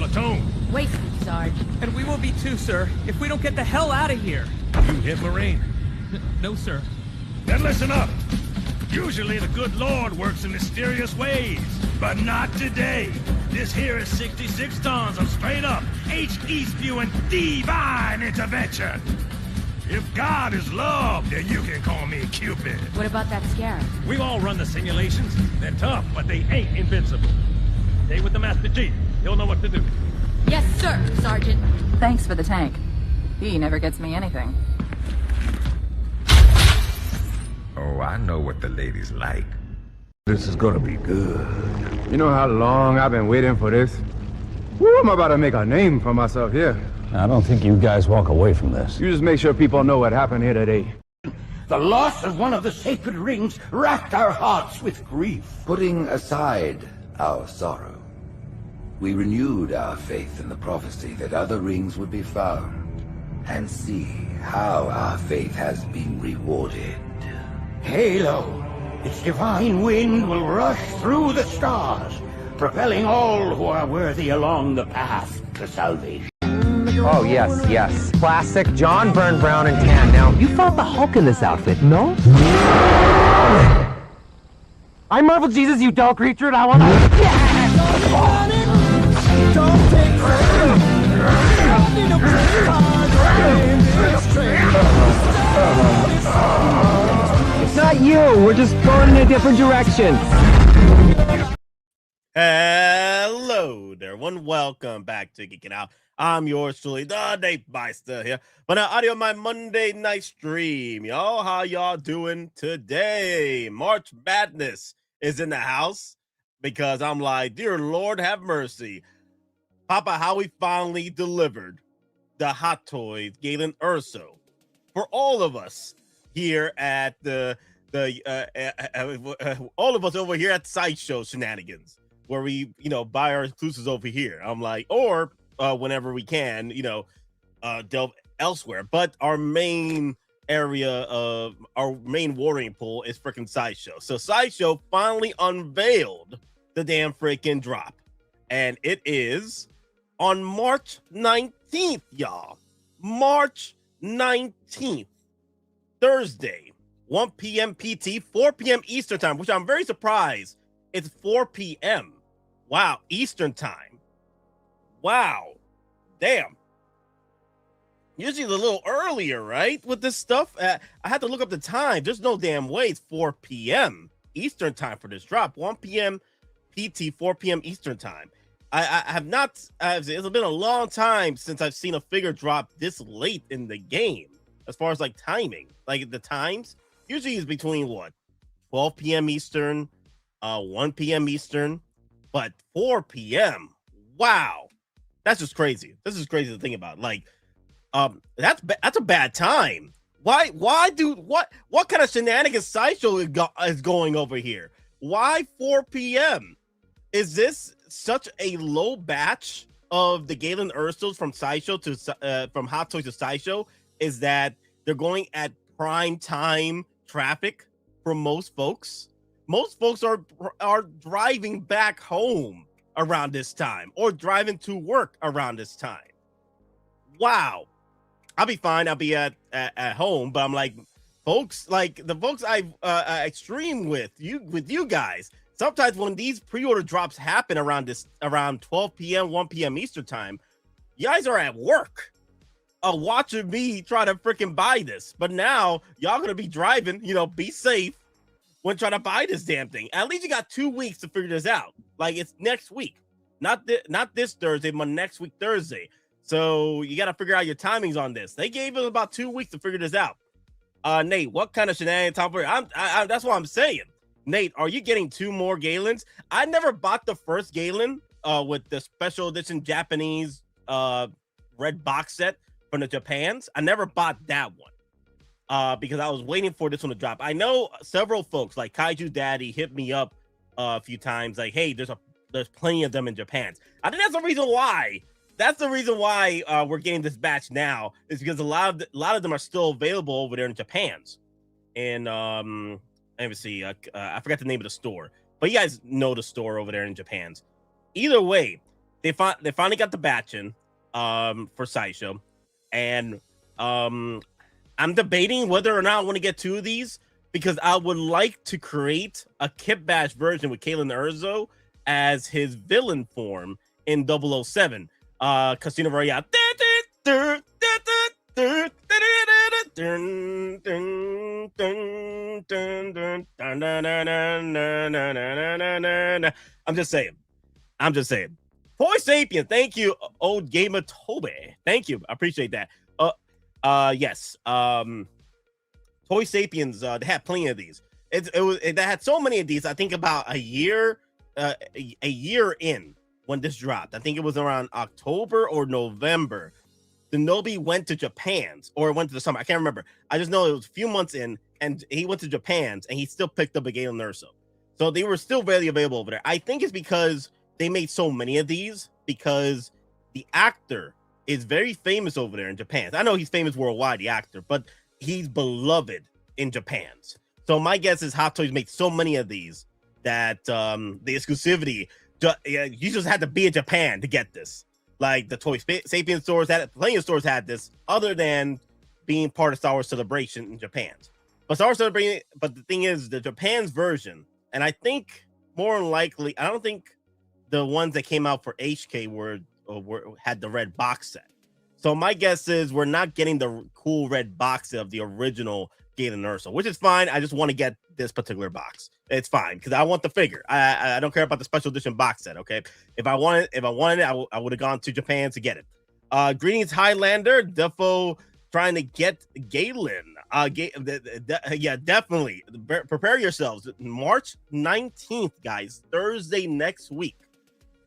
platoon. Wasted, Sarge. And we will be too, sir, if we don't get the hell out of here. You hit Marine? No, sir. Then listen up. Usually the good Lord works in mysterious ways, but not today. This here is 66 tons of straight-up, H-E-spewing divine intervention. If God is love, then you can call me Cupid. What about that scarab? We've all run the simulations. They're tough, but they ain't invincible. Stay with the Master Chief. He'll know what to do. Yes, sir, Sergeant. Thanks for the tank. He never gets me anything. Oh, I know what the ladies like. This is gonna be good. You know how long I've been waiting for this? Woo, I'm about to make a name for myself here. I don't think you guys walk away from this. You just make sure people know what happened here today. The loss of one of the sacred rings racked our hearts with grief. Putting aside our sorrow, we renewed our faith in the prophecy that other rings would be found, and see how our faith has been rewarded. Halo, its divine wind will rush through the stars, propelling all who are worthy along the path to salvation. Oh, yes, yes. Classic John Byrne Brown and tan. Now, you fought the Hulk in this outfit, no? I'm Marvel Jesus, you dull creature, and I want to... It's not you. We're just going in a different direction. Hello there, everyone. Welcome back to Geekin Out. I'm yours truly, the Dave Myster here. But audio my Monday night stream. Y'all, how y'all doing today? March Madness is in the house because I'm like, dear Lord, have mercy. Papa Howie finally delivered the Hottoys Galen Erso for all of us here at all of us over here at Sideshow Shenanigans, where we, buy our exclusives over here. I'm like, or whenever we can, delve elsewhere. But our main area of our main watering pool is freaking Sideshow. So Sideshow finally unveiled the damn freaking drop, and it is on March 19th, y'all. March 19th, Thursday, 1 p.m. PT, 4 p.m. Eastern time, which I'm very surprised. It's 4 p.m. Wow, Eastern time. Wow. Damn. Usually a little earlier, right? With this stuff. I had to look up the time. There's no damn way it's 4 p.m. Eastern time for this drop. 1 p.m. PT, 4 p.m. Eastern time. I have not, it's been a long time since I've seen a figure drop this late in the game. As far as like timing, like the times, usually is between what? 12 p.m. Eastern, 1 p.m. Eastern, but 4 p.m. Wow. That's just crazy. This is crazy to think about. Like, that's a bad time. What kind of shenanigans Sideshow is going over here? Why 4 p.m.? Is this such a low batch of the Galen Ersos from Sideshow to from Hottoys to Sideshow? Is that they're going at prime time traffic for most folks? Most folks are driving back home around this time or driving to work around this time. Wow. I'll be fine. I'll be at home, but I'm like, folks, like the folks I stream with you guys, sometimes when these pre-order drops happen around 12 p.m., 1 p.m. Eastern time, you guys are at work watching me try to freaking buy this. But now y'all gonna be driving, be safe when trying to buy this damn thing. At least you got 2 weeks to figure this out. Like, it's next week, not this Thursday, but next week Thursday. So you got to figure out your timings on this. They gave us about 2 weeks to figure this out. Nate, what kind of shenanigans top for? That's what I'm saying. Nate, are you getting 2 more Galens? I never bought the first Galen with the special edition Japanese red box set from the Japans. I never bought that one because I was waiting for this one to drop. I know several folks like Kaiju Daddy hit me up a few times like, hey, there's plenty of them in Japan. I think that's the reason why. That's the reason why we're getting this batch now, is because a lot of them are still available over there in Japan's. And let me see, I forgot the name of the store, but you guys know the store over there in Japan's. Either way, they finally got the batch in for Sideshow, and I'm debating whether or not I want to get 2 of these because I would like to create a Kit Bash version with Galen Erso as his villain form in 007 Casino Royale. I'm just saying. Toy Sapien, thank you, old gamer Toby. Thank you. I appreciate that. Yes. Toy Sapiens, they had plenty of these. They had so many of these. I think about a year in when this dropped. I think it was around October or November. The Nobi went to Japan's or went to the summer. I can't remember. I just know it was a few months in, and he went to Japan's and he still picked up a Galen Erso. So they were still readily available over there. I think it's because they made so many of these because the actor is very famous over there in Japan. I know he's famous worldwide, the actor, but he's beloved in Japan's. So my guess is Hot Toys made so many of these that the exclusivity, you just had to be in Japan to get this. Like the Toy Sapien stores plenty of stores had this, other than being part of Star Wars Celebration in Japan. But Star Wars Celebration, but the thing is, the Japan's version, and I think more than likely, I don't think the ones that came out for HK had the red box set. So my guess is we're not getting the cool red box set of the original Galen Erso, which is fine. I just want to get this particular box. It's fine because I want the figure. I don't care about the special edition box set. Okay, if I wanted it, I would have gone to Japan to get it. Greetings, Highlander. Defo trying to get Galen. Yeah, definitely. Prepare yourselves. March 19th, guys. Thursday next week.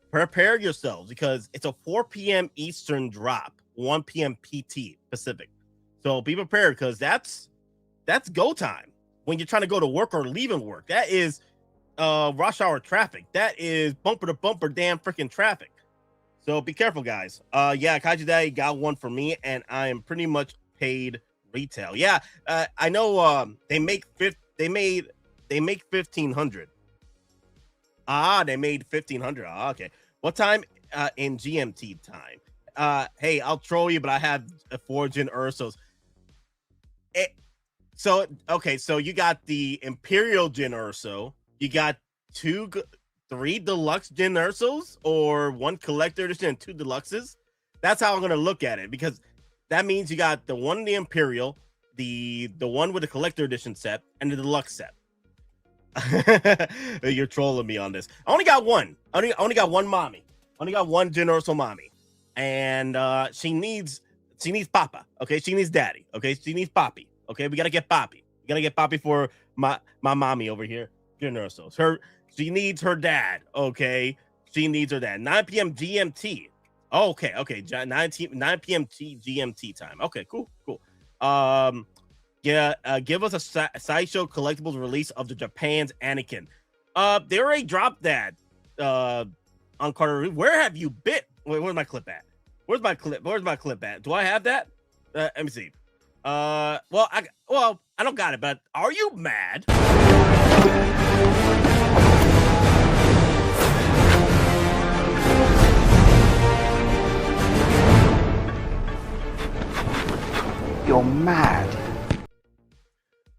Prepare yourselves because it's a 4 p.m. Eastern drop, 1 p.m. PT Pacific. So be prepared because that's go time when you're trying to go to work or leaving work. That is rush hour traffic. That is bumper to bumper damn freaking traffic. So be careful, guys. Yeah, Kaiju Daddy got one for me, and I am pretty much paid retail. Yeah, I know. They make 1,500. They made 1,500. Okay. What time in GMT time? Hey, I'll troll you, but I have 4 Gen Ursos. So you got the Imperial Gen Erso. You got 3 Deluxe Gen Ursos, or 1 Collector Edition and 2 Deluxes. That's how I'm gonna look at it, because that means you got the one in the Imperial, the one with the Collector Edition set, and the Deluxe set. You're trolling me on this. I only got one. I only got one mommy. I only got 1 Gen Erso mommy, and she needs Papa. Okay, she needs Daddy. Okay, she needs Poppy. Okay, we gotta get Poppy. We gotta get Poppy for my mommy over here, Gen Erso. She needs her dad. Okay, she needs her dad. 9 p.m. GMT. Okay. 9 p.m. GMT time. Okay, cool. Yeah, give us a Sideshow Collectibles release of the Japan's Anakin. They already dropped that on Carter. Where have you been? Wait, where's my clip at? Where's my clip at? Do I have that? Let me see. Well, I don't got it, but are you mad? You're mad.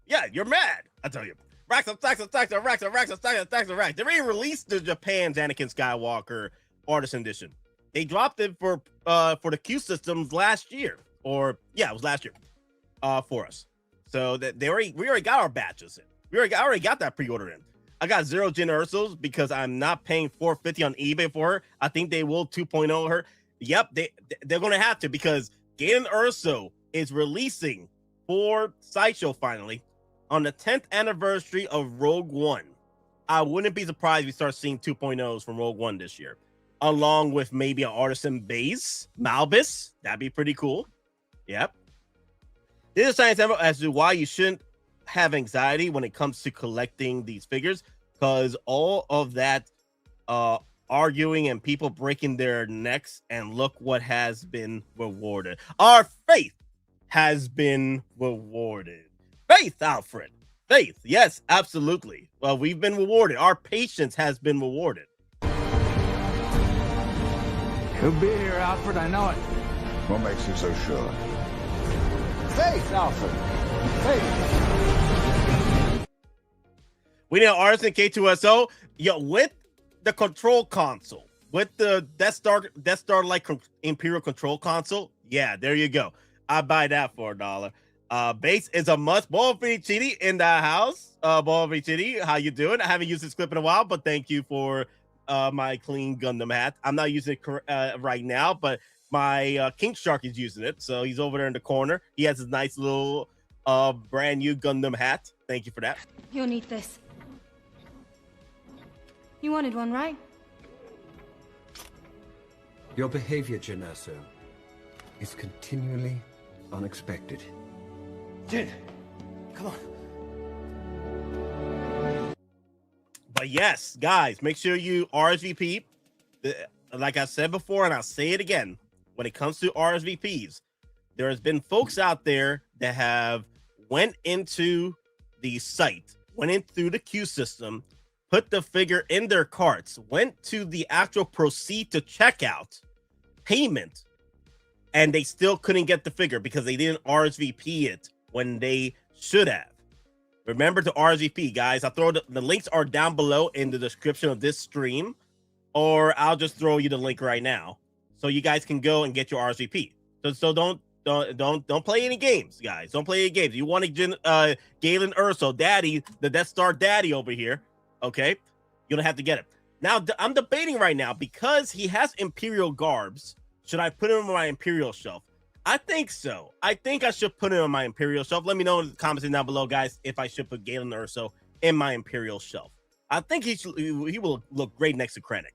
Yeah, you're mad. I tell you. Racks of stacks of stacks of racks of racks of stacks of stacks of racks. They already released the Japan's Anakin Skywalker Artisan Edition. They dropped it for the Q systems last year. Or yeah, it was last year. For us. So that we already got our batches in. I already got that pre-order in. I got 0 Gen Ursos because I'm not paying $450 on eBay for her. I think they will 2.0 her. Yep, they're gonna have to, because Galen Erso is releasing for Sideshow finally on the 10th anniversary of Rogue One. I wouldn't be surprised if we start seeing 2.0s from Rogue One this year, along with maybe an Artisan base Malbus. That'd be pretty cool. Yep. This is science as to why you shouldn't have anxiety when it comes to collecting these figures, because all of that arguing and people breaking their necks, and look what has been rewarded. Our faith has been rewarded. Faith, Alfred. Faith. Yes, absolutely. Well, we've been rewarded. Our patience has been rewarded. He'll be here, Alfred, I know it. What makes you so sure? Faith, Alfred. Faith. We need Artisan K2SO. Yo, with the control console, with the Death Star like Imperial control console. Yeah, there you go. I buy that for $1. Base is a must. Ball Chitty in the house. Ball Chitty, how you doing? I haven't used this clip in a while, but thank you for my clean Gundam hat. I'm not using it right now, but my King Shark is using it. So he's over there in the corner. He has his nice little brand new Gundam hat. Thank you for that. You'll need this. You wanted one, right? Your behavior, Galen Erso, is continually unexpected. Jin, come on. But yes, guys, make sure you RSVP. Like I said before, and I'll say it again, when it comes to RSVPs, there has been folks out there that have went into the site, went in through the queue system, put the figure in their carts, went to the actual proceed to checkout payment, and they still couldn't get the figure because they didn't RSVP it when they should have. Remember to RSVP, guys. I'll throw the links are down below in the description of this stream, or I'll just throw you the link right now so you guys can go and get your RSVP. So don't play any games, guys. Don't play any games. You want to Galen Erso, daddy, the Death Star daddy over here. Okay, you don't have to get it. Now, I'm debating right now because he has Imperial garbs. Should I put him on my Imperial shelf? I think so. I think I should put him on my Imperial shelf. Let me know in the comments down below, guys, if I should put Galen Erso in my Imperial shelf. I think he will look great next to Krennic,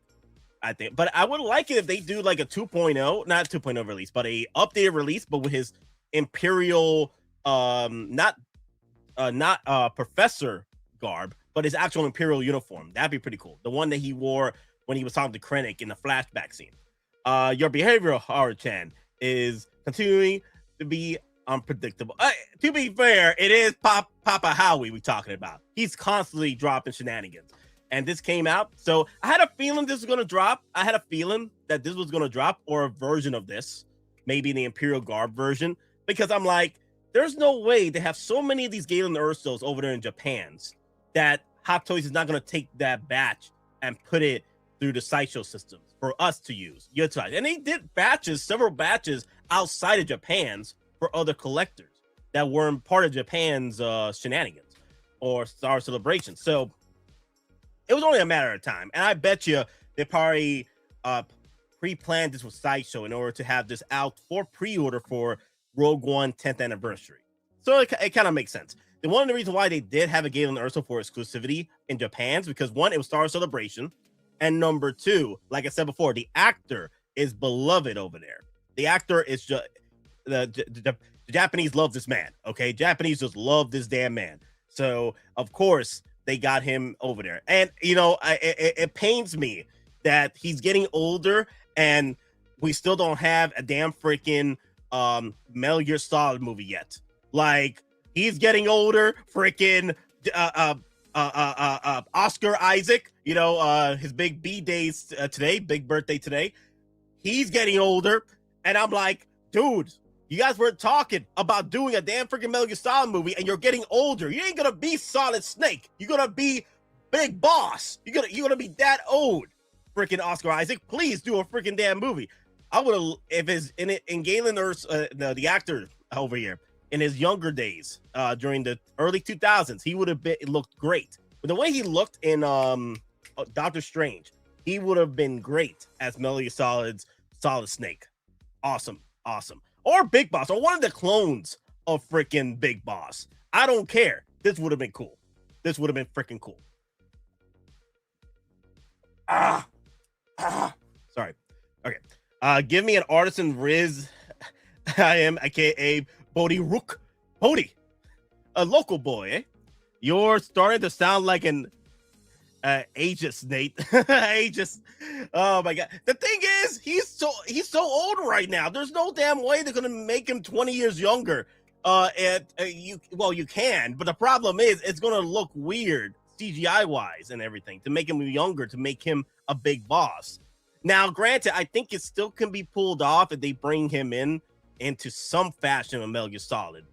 I think. But I would like it if they do like a 2.0, not 2.0 release, but a updated release, but with his Imperial, not Professor garb, but his actual Imperial uniform. That'd be pretty cool. The one that he wore when he was talking to Krennic in the flashback scene. Your behavior, Haru-chan, is continuing to be unpredictable. To be fair, it is Papa Howie we're talking about. He's constantly dropping shenanigans. And this came out. So I had a feeling this was going to drop. I had a feeling that this was going to drop, or a version of this, maybe the Imperial Garb version, because I'm like, there's no way they have so many of these Galen Ersos over there in Japan's that Hottoys is not going to take that batch and put it through the Sideshow systems for us to use. And they did several batches outside of Japan's for other collectors that weren't part of Japan's shenanigans or Star Celebration. So it was only a matter of time. And I bet you they probably pre-planned this with Sideshow in order to have this out for pre-order for Rogue One 10th anniversary. So it kind of makes sense. And one of the reasons why they did have a Galen Erso for exclusivity in Japan's because one, it was Star Celebration. And number two, like I said before, the actor is beloved over there. The actor is just the Japanese love this man. Okay, Japanese just love this damn man. So of course they got him over there. And you know, it pains me that he's getting older and we still don't have a damn freaking Metal Gear Solid movie yet. Like he's getting older, freaking Oscar Isaac, you know, his big B days today, big birthday today. He's getting older, and I'm like, dude, you guys were talking about doing a damn freaking Metal Gear Solid movie, and you're getting older. You ain't gonna be Solid Snake. You're gonna be Big Boss. You're gonna be that old, freaking Oscar Isaac. Please do a freaking damn movie. I would have if it's in Galen Erso, the actor over here. In his younger days, during the early 2000s, he would have looked great. But the way he looked in Doctor Strange, he would have been great as Metal Gear Solid's Solid Snake. Awesome. Or Big Boss, or one of the clones of freaking Big Boss. I don't care. This would have been cool. This would have been freaking cool. Sorry. Okay. Give me an Artisan Riz. I am aka Bodhi Rook. Bodhi, a local boy, eh? You're starting to sound like an ageist, Nate. Ageist. Oh my god. The thing is, he's so old right now. There's no damn way they're gonna make him 20 years younger. You can, but the problem is it's gonna look weird CGI wise and everything to make him younger, to make him a big boss. Now, granted, I think it still can be pulled off if they bring him in into some fashion of Metal Gear Solid.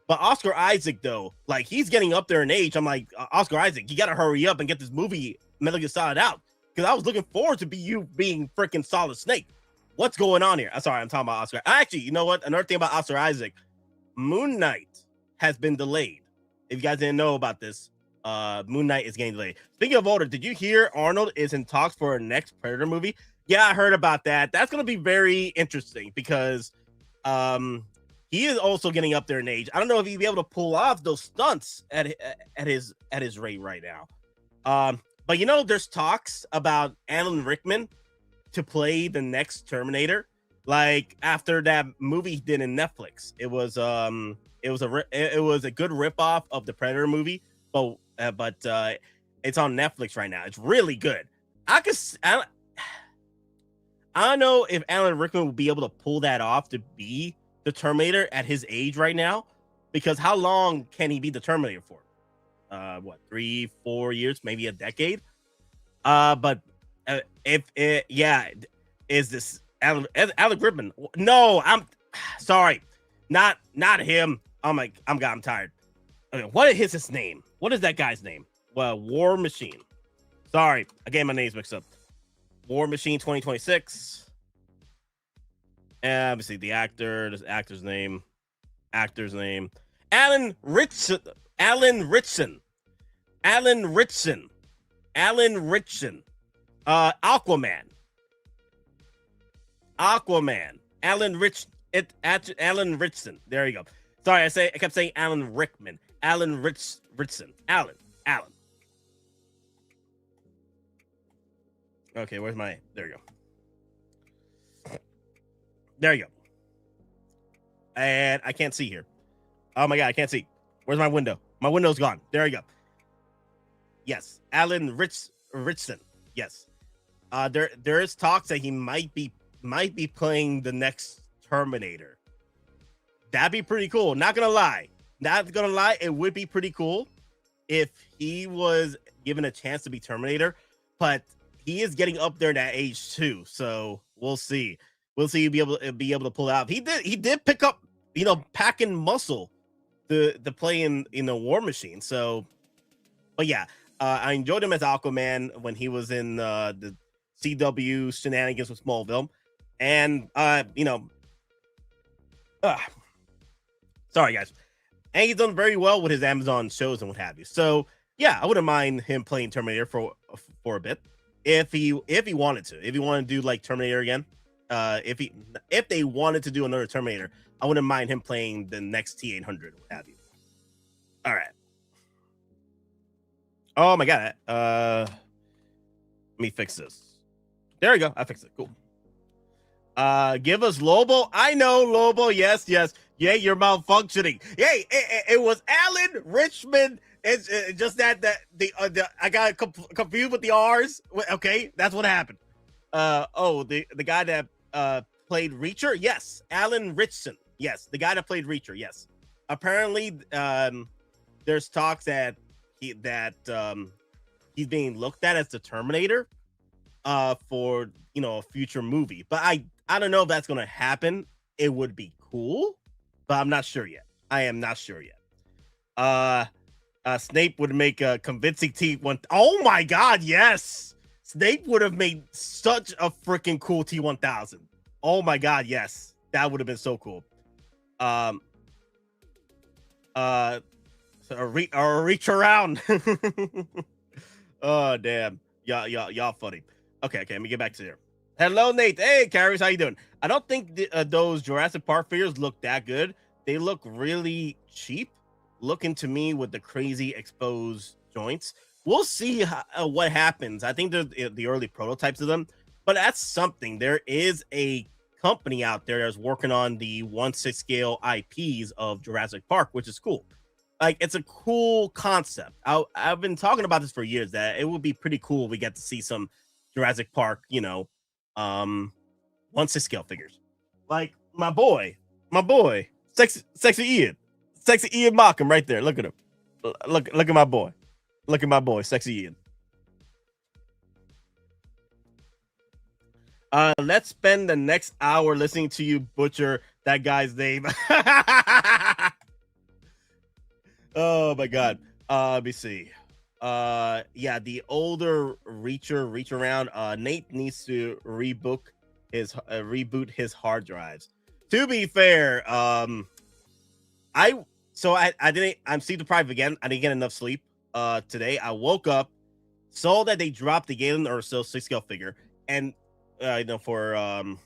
But Oscar Isaac, though, like, he's getting up there in age. I'm like, Oscar Isaac, you got to hurry up and get this movie Metal Gear Solid out, because I was looking forward to you being freaking Solid Snake. What's going on here? I'm sorry, I'm talking about Oscar. Actually, you know what? Another thing about Oscar Isaac, Moon Knight has been delayed. If you guys didn't know about this, Moon Knight is getting delayed. Speaking of older, did you hear Arnold is in talks for a next Predator movie? Yeah, I heard about that. That's going to be very interesting because he is also getting up there in age. I don't know if he'd be able to pull off those stunts at his rate right now. But you know, there's talks about Alan Rickman to play the next Terminator. Like after that movie he did in Netflix, it was a good ripoff of the Predator movie, but it's on Netflix right now. It's really good. I don't know if Alan Rickman will be able to pull that off to be the Terminator at his age right now, because how long can he be the Terminator for? 3-4 years, maybe a decade. Is this Alan Rickman? No, I'm sorry, not him. I'm tired. Okay, what is his name? What is that guy's name? Well, War Machine. Sorry, I get my names mixed up. War Machine 2026. And obviously the actor's name. Alan Ritchson. Aquaman. Alan Ritchson. There you go. Sorry, I kept saying Alan Rickman. Alan Ritchson. Alan. Okay, where's my... There you go. And I can't see here. Oh my God, I can't see. Where's my window? My window's gone. There you go. Yes, Alan Ritchson. Yes. There is talks that he might be playing the next Terminator. That'd be pretty cool. Not gonna lie, it would be pretty cool if he was given a chance to be Terminator, but he is getting up there in that age too. So we'll see. Be able to pull it out. He did pick up, packing muscle to play in the War Machine. So, but yeah, I enjoyed him as Aquaman when he was in the CW shenanigans with Smallville, and sorry guys, and he's done very well with his Amazon shows and what have you. So yeah, I wouldn't mind him playing Terminator for a bit if he wanted to do like Terminator again. If they wanted to do another Terminator, I wouldn't mind him playing the next T-800 what have you. All right. Oh my God. Let me fix this. There we go. I fixed it. Cool. Give us Lobo. I know Lobo. Yes. Yeah, you're malfunctioning. Hey, it was Alan Richmond. It's just that I got confused with the R's. Okay, that's what happened. The guy that played Reacher. Yes, Alan Ritchson. Yes, the guy that played Reacher. Yes. Apparently, there's talks that he's being looked at as the Terminator for a future movie, but I don't know if that's gonna happen. It would be cool, but I'm not sure yet. I am not sure yet. Snape would make a convincing T1. Oh my God, yes, Snape would have made such a freaking cool T1000. Oh my God, yes, that would have been so cool. Reach around. Oh damn, y'all funny. Okay, let me get back to there. Hello, Nate. Hey, Carries, how you doing? I don't think those Jurassic Park figures look that good. They look really cheap, looking to me with the crazy exposed joints. We'll see what happens. I think there's the early prototypes of them, but that's something. There is a company out there that's working on the 1/6 scale IPs of Jurassic Park, which is cool. Like, it's a cool concept. I've been talking about this for years, that it would be pretty cool if we get to see some Jurassic Park, 1/6 scale figures. Like my boy, sexy Ian Markham right there. Look at him. Look at my boy. Look at my boy, sexy Ian. Let's spend the next hour listening to you butcher that guy's name. Oh my god. Let me see. Yeah, the older reach around. Nate needs to reboot his hard drives. To be fair, I'm sleep deprived again. I didn't get enough sleep today. I woke up, saw that they dropped the Galen Erso 6-scale figure, and for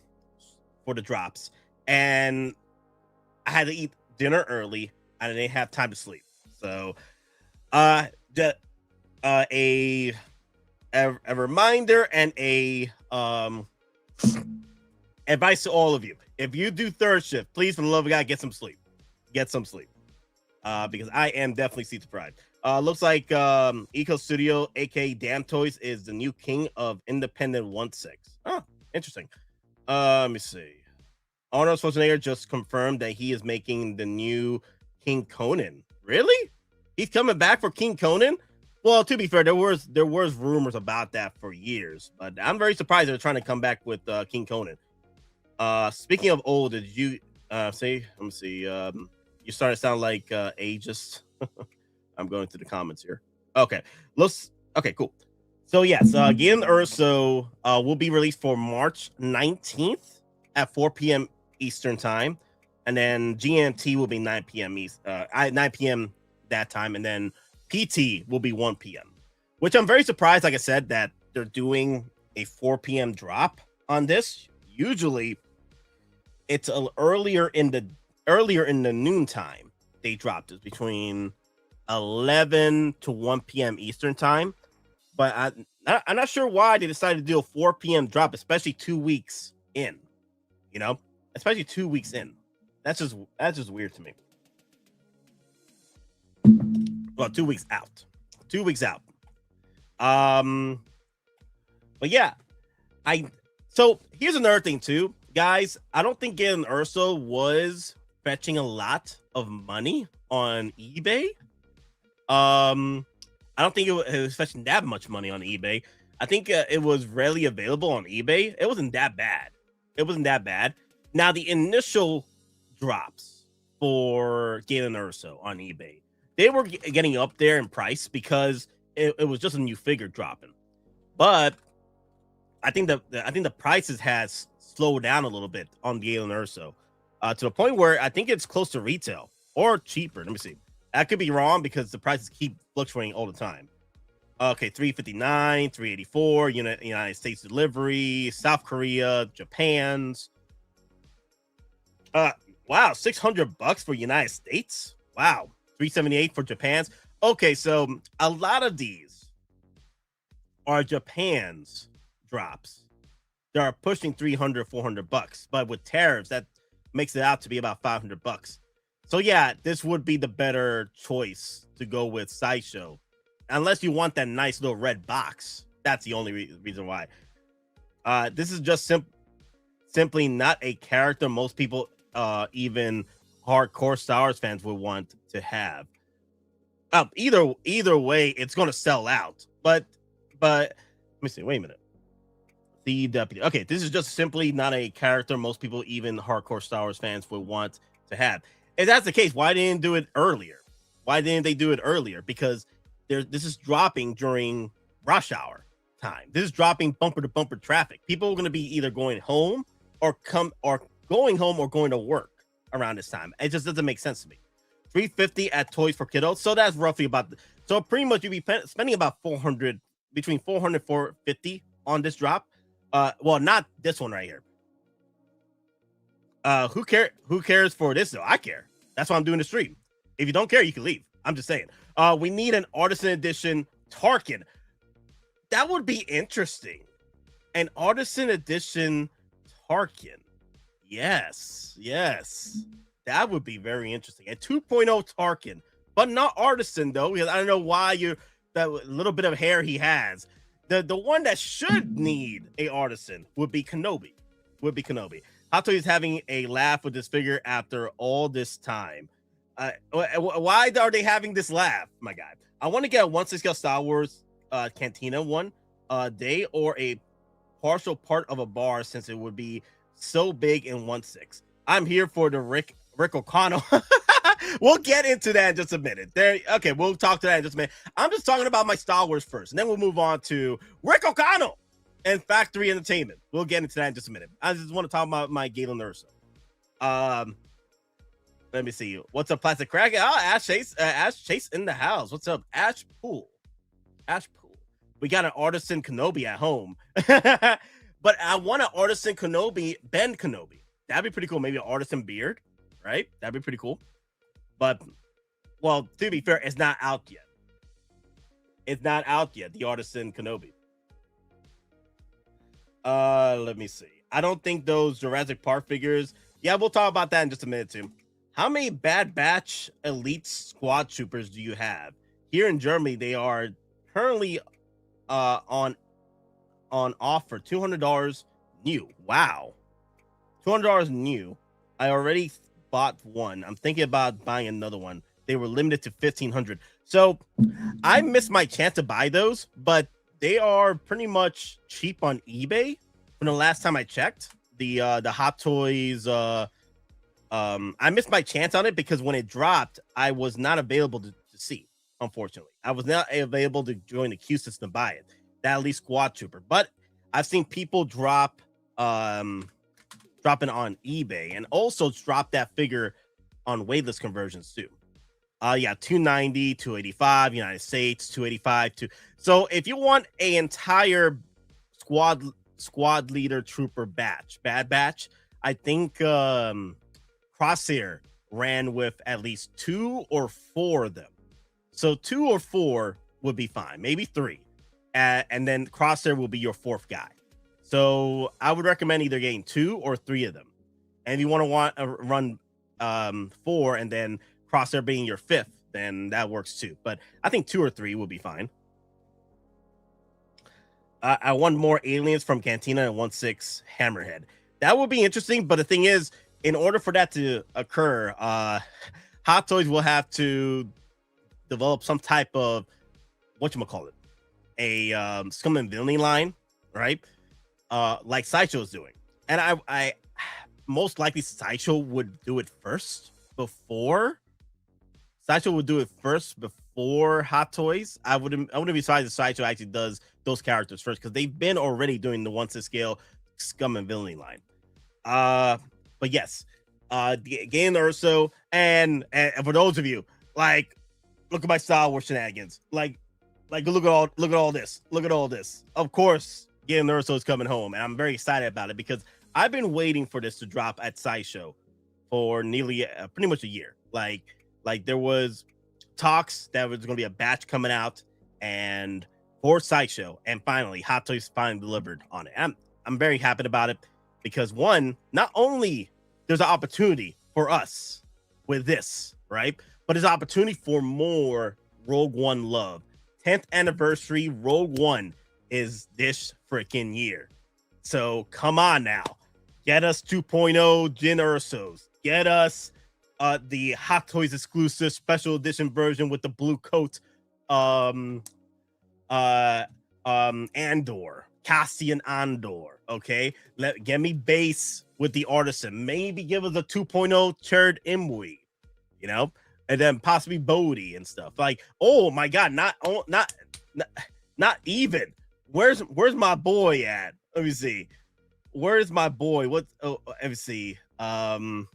the drops, and I had to eat dinner early, and I didn't have time to sleep. So, a reminder and a advice to all of you: if you do third shift, please, for the love of God, get some sleep. Get some sleep, because I am definitely sleep deprived. Looks like Eco Studio, aka Damn Toys, is the new king of independent 1/6. Oh, interesting. Let me see. Arnold Schwarzenegger just confirmed that he is making the new King Conan. Really? He's coming back for King Conan? Well, to be fair, there was rumors about that for years, but I'm very surprised they're trying to come back with King Conan. Speaking of old, did you say? Let me see. You started to sound like ageist. I'm going through the comments here. Okay, okay, cool. So yes, Galen Erso will be released for March 19th at 4 p.m. Eastern time, and then GMT will be 9 p.m. 9 p.m. that time, and then PT will be 1 p.m. Which I'm very surprised, like I said, that they're doing a 4 p.m. drop on this. Usually, it's earlier in the noon time. They dropped it between 11 to 1 p.m. Eastern time. But I'm not sure why they decided to do a 4 p.m. drop, especially 2 weeks in. You know, especially 2 weeks in. That's just weird to me. Well, 2 weeks out. 2 weeks out. But yeah, so here's another thing too, guys. I don't think Galen Erso was fetching a lot of money on eBay. I don't think it was fetching that much money on eBay. I think it was readily available on eBay. It wasn't that bad. Now, the initial drops for Galen Erso on eBay, they were getting up there in price because it was just a new figure dropping. But I think the prices has slowed down a little bit on Galen Erso to the point where I think it's close to retail or cheaper. Let me see. I could be wrong because the prices keep fluctuating all the time. Okay, $359, $384, United States delivery, South Korea, Japan's. Wow, $600 for United States. Wow, $378 for Japan's. Okay, so a lot of these are Japan's drops. They are pushing $300, $400, but with tariffs, that makes it out to be about $500. So yeah, this would be the better choice to go with Sideshow, unless you want that nice little red box. That's the only reason why. This is just simply not a character most people, even hardcore Star Wars fans, would want to have. Either way, it's going to sell out. But let me see. Wait a minute. The deputy. Okay, this is just simply not a character most people, even hardcore Star Wars fans, would want to have. If that's the case, why didn't they do it earlier? Because this is dropping during rush hour time. This is dropping bumper to bumper traffic. People are going to be either going home or going to work around this time. It just doesn't make sense to me. $350 at Toys for Kiddos. So that's roughly so pretty much you'd be spending about between $400 and $450 on this drop. Well, not this one right here. Who cares for this though? I care. That's why I'm doing the stream. If you don't care, you can leave. I'm just saying. We need an Artisan edition Tarkin. That would be interesting. An Artisan edition Tarkin. Yes. That would be very interesting. A 2.0 Tarkin, but not Artisan though, because I don't know why that little bit of hair he has. The one that should need a Artisan would be Kenobi. Hottoys is having a laugh with this figure after all this time. Why are they having this laugh, my God? I want to get a 1/6 Star Wars Cantina one day, or a partial part of a bar since it would be so big in 1/6. I'm here for the Rick O'Connell. We'll get into that in just a minute. Okay, we'll talk to that in just a minute. I'm just talking about my Star Wars first, and then we'll move on to Rick O'Connell and Factory Entertainment. We'll get into that in just a minute. I just want to talk about my Galen Erso. Let me see. What's up, Plastic Crack? Oh, Ash Chase in the house. What's up, Ash Pool? We got an Artisan Kenobi at home. But I want an Artisan Kenobi, Ben Kenobi. That'd be pretty cool. Maybe an Artisan beard, right? That'd be pretty cool. But, well, to be fair, it's not out yet. The Artisan Kenobi. Let me see. I don't think those Jurassic Park figures. Yeah, we'll talk about that in just a minute, too. How many Bad Batch Elite Squad Troopers do you have? Here in Germany, they are currently on offer, $200 new. Wow, $200 new. I already bought one. I'm thinking about buying another one. They were limited to 1,500. So I missed my chance to buy those, but they are pretty much cheap on eBay from the last time I checked. The Hottoys. I missed my chance on it because when it dropped, I was not available to see. Unfortunately, I was not available to join the queue system to buy it. That Elite Squad Trooper, but I've seen people dropping on eBay and also drop that figure on waitlist conversions too. Yeah, 290, 285, United States, 285. So if you want an entire squad leader trooper Bad Batch, I think Crosshair ran with at least 2 or 4 of them. So 2 or 4 would be fine, maybe 3. And then Crosshair will be your 4th guy. So I would recommend either getting 2 or 3 of them. And if you want to run 4 and then Crosshair being your 5th, then that works too. But I think 2 or 3 will be fine. I want more aliens from Cantina and 1/6 Hammerhead. That would be interesting. But the thing is, in order for that to occur, Hottoys will have to develop some type of whatchamacallit, a scum and villainy line, right? Like Sideshow is doing. And I most likely Sideshow would do it first before Hottoys. I wouldn't be surprised if Sideshow actually does those characters first because they've been already doing the 1/6 scale scum and villainy line. But yes, Galen Erso, and for those of you like, look at my Star Wars shenanigans. Like look at all this. Look at all this. Of course, Galen Erso is coming home, and I'm very excited about it because I've been waiting for this to drop at Sideshow for nearly pretty much a year. Like there was talks that was going to be a batch coming out and for Sideshow, and finally Hottoys finally delivered on it. I'm very happy about it because one, not only there's an opportunity for us with this, right? But there's an opportunity for more Rogue One love. 10th anniversary Rogue One is this freaking year. So come on now. Get us 2.0 Jyn Ersos. Get us the Hottoys exclusive special edition version with the blue coat. Andor. Cassian Andor. Okay. Get me base with the Artisan. Maybe give us a 2.0 Cherd Imwe. You know? And then possibly Bodhi and stuff. Like, oh my god, not even. Where's my boy at? Let me see. Where's my boy? Let me see. The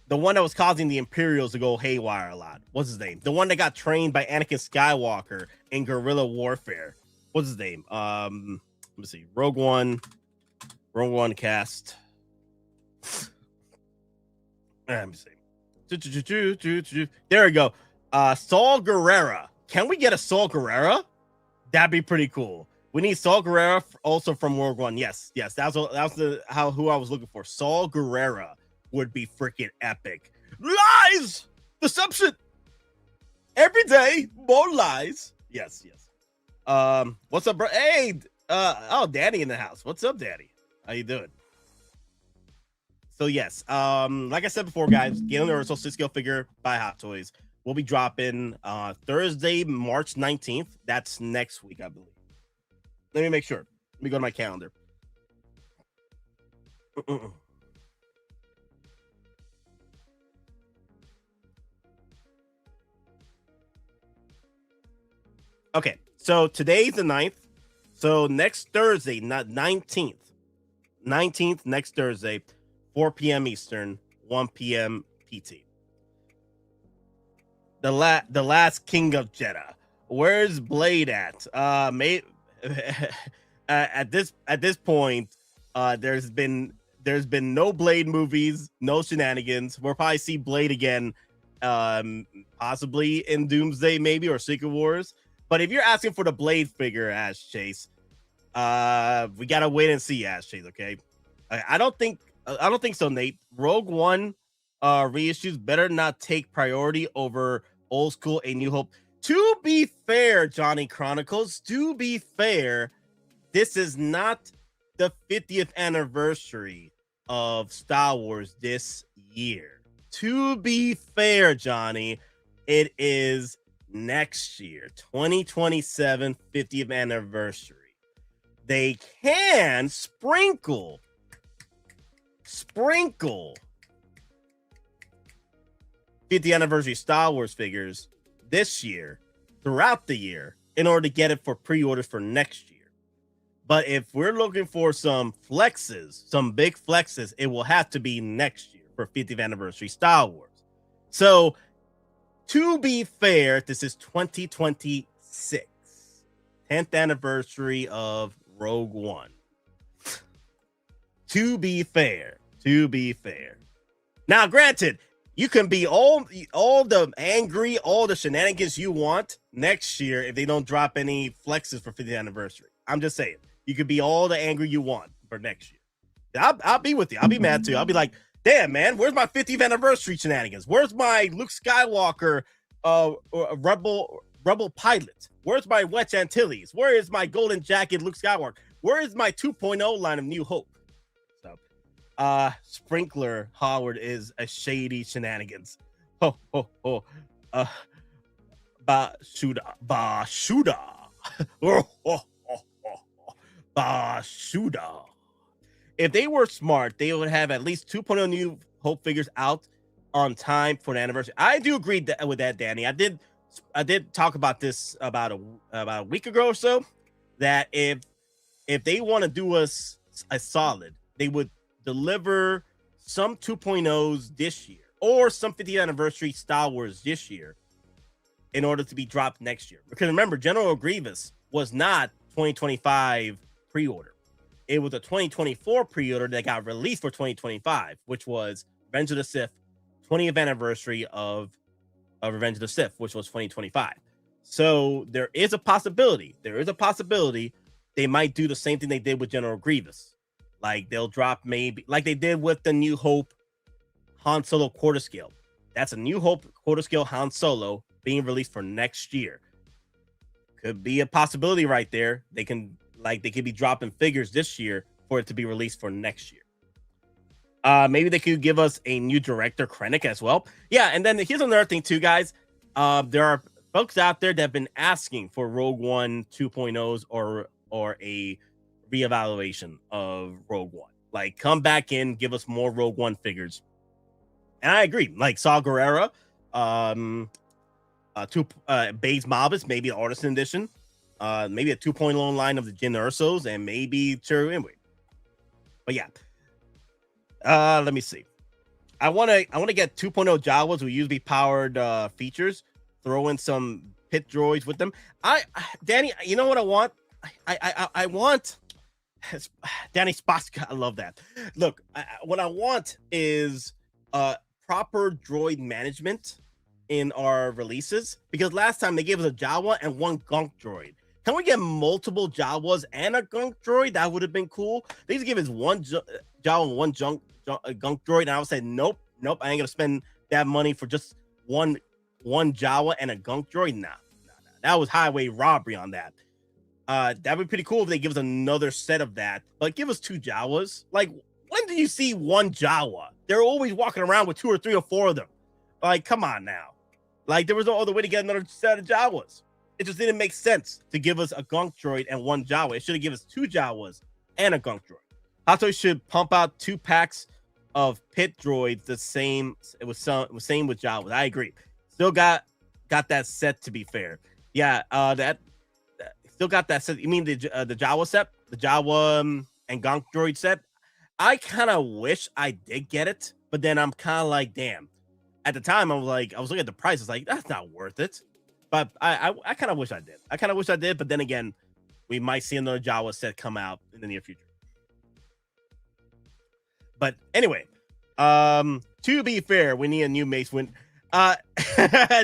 one that was causing the Imperials to go haywire a lot. What's his name? The one that got trained by Anakin Skywalker in guerrilla warfare. What's his name? Let me see. Rogue One cast. Let me see. There we go. Saul Guerrera. Can we get a Saul Guerrera? That'd be pretty cool. We need Saul Guerrera also from Rogue One. Yes. That was who I was looking for. Saul Guerrera would be freaking epic. Lies, deception. Every day, more lies. Yes. What's up, bro? Hey, Daddy in the house. What's up, Daddy? How you doing? So yes, like I said before, guys, Galen Erso 6-scale figure by Hottoys will be dropping Thursday, March 19th. That's next week, I believe. Let me make sure. Let me go to my calendar. Okay, so today's the 9th. So next Thursday, not 19th. 19th, next Thursday, 4 p.m. Eastern, 1 p.m. PT. The last King of Jeddah. Where's Blade at? At this point, there's been no Blade movies, no shenanigans. We'll probably see Blade again, possibly in Doomsday, maybe, or Secret Wars. But if you're asking for the Blade figure, Ash Chase, we gotta wait and see, Ash Chase. Okay, I don't think so, Nate. Rogue One reissues better not take priority over Old School A New Hope. To be fair, Johnny Chronicles, to be fair, this is not the 50th anniversary of Star Wars this year. To be fair, Johnny, it is next year, 2027 50th anniversary. They can sprinkle 50th anniversary Star Wars figures this year, throughout the year, in order to get it for pre-orders for next year. But if we're looking for some flexes, some big flexes, it will have to be next year for 50th anniversary Star Wars. So, to be fair, this is 2026, 10th anniversary of Rogue One. To be fair. Now, granted, you can be all the angry, all the shenanigans you want next year if they don't drop any flexes for 50th anniversary. I'm just saying, you could be all the angry you want for next year. I'll be with you. I'll be mad too. I'll be like, damn, man, where's my 50th anniversary shenanigans? Where's my Luke Skywalker rebel pilot? Where's my Wedge Antilles? Where is my golden jacket Luke Skywalker? Where is my 2.0 line of New Hope? So, Sprinkler Howard is a shady shenanigans. Bashuda. Bashuda. If they were smart, they would have at least 2.0 New Hope figures out on time for the anniversary. I do agree with that, Danny. I did talk about this about a week ago or so, that if they want to do us a solid, they would deliver some 2.0s this year or some 50th anniversary Star Wars this year in order to be dropped next year. Because remember, General Grievous was not 2025 pre-order. It was a 2024 pre-order that got released for 2025, which was Revenge of the Sith, 20th anniversary of Revenge of the Sith, which was 2025. So there is a possibility. They might do the same thing they did with General Grievous. Like they'll drop maybe like they did with the New Hope Han Solo quarter scale. That's a New Hope quarter scale Han Solo being released for next year. Could be a possibility right there. They could be dropping figures this year for it to be released for next year. Maybe they could give us a new director, Krennic, as well. Yeah, and then here's another thing too, guys. There are folks out there that have been asking for Rogue One 2.0s or a reevaluation of Rogue One. Like, come back in, give us more Rogue One figures. And I agree. Like Saw Gerrera, Baze Malbus, maybe an Artisan edition. Maybe a 2.0 line of the Galen Ersos, and maybe Cheru. But yeah. Let me see. I want to get 2.0 Jawas with USB powered features. Throw in some pit droids with them. Danny, you know what I want? I want Danny Sposka. I love that. Look, what I want is proper droid management in our releases, because last time they gave us a Jawa and one gunk droid. Can we get multiple Jawas and a gunk droid? That would have been cool. They just give us one Jawa and one gunk droid, and I would say nope, I ain't gonna spend that money for just one Jawa and a gunk droid. Nah. That was highway robbery on that. That would be pretty cool if they give us another set of that, but give us 2 Jawas. Like, when do you see one Jawa? They're always walking around with 2 or 3 or 4 of them. Like, come on now. Like, there was no other way to get another set of Jawas. It just didn't make sense to give us a gunk droid and one Jawa. It should have given us 2 Jawas and a gunk droid. Hottoys should pump out 2 packs of pit droids the same. It was same with Jawas. I agree. Still got that set, to be fair. Yeah, that still got that set. You mean the Jawa set? The Jawa and gunk droid set? I kind of wish I did get it, but then I'm kind of like, damn. At the time, I was looking at the price. It's like, that's not worth it. But I kind of wish I did. But then again, we might see another Jawa set come out in the near future. But anyway, to be fair, we need a new Mace Windu.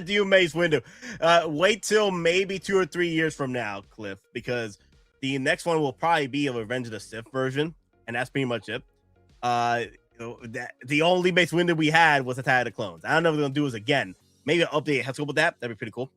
New Mace Windu. Wait till maybe 2 or 3 years from now, Cliff, because the next one will probably be a Revenge of the Sith version, and that's pretty much it. The only Mace Windu we had was Attack of the Clones. I don't know if they're gonna do this again. Maybe an update has to go with that. That'd be pretty cool.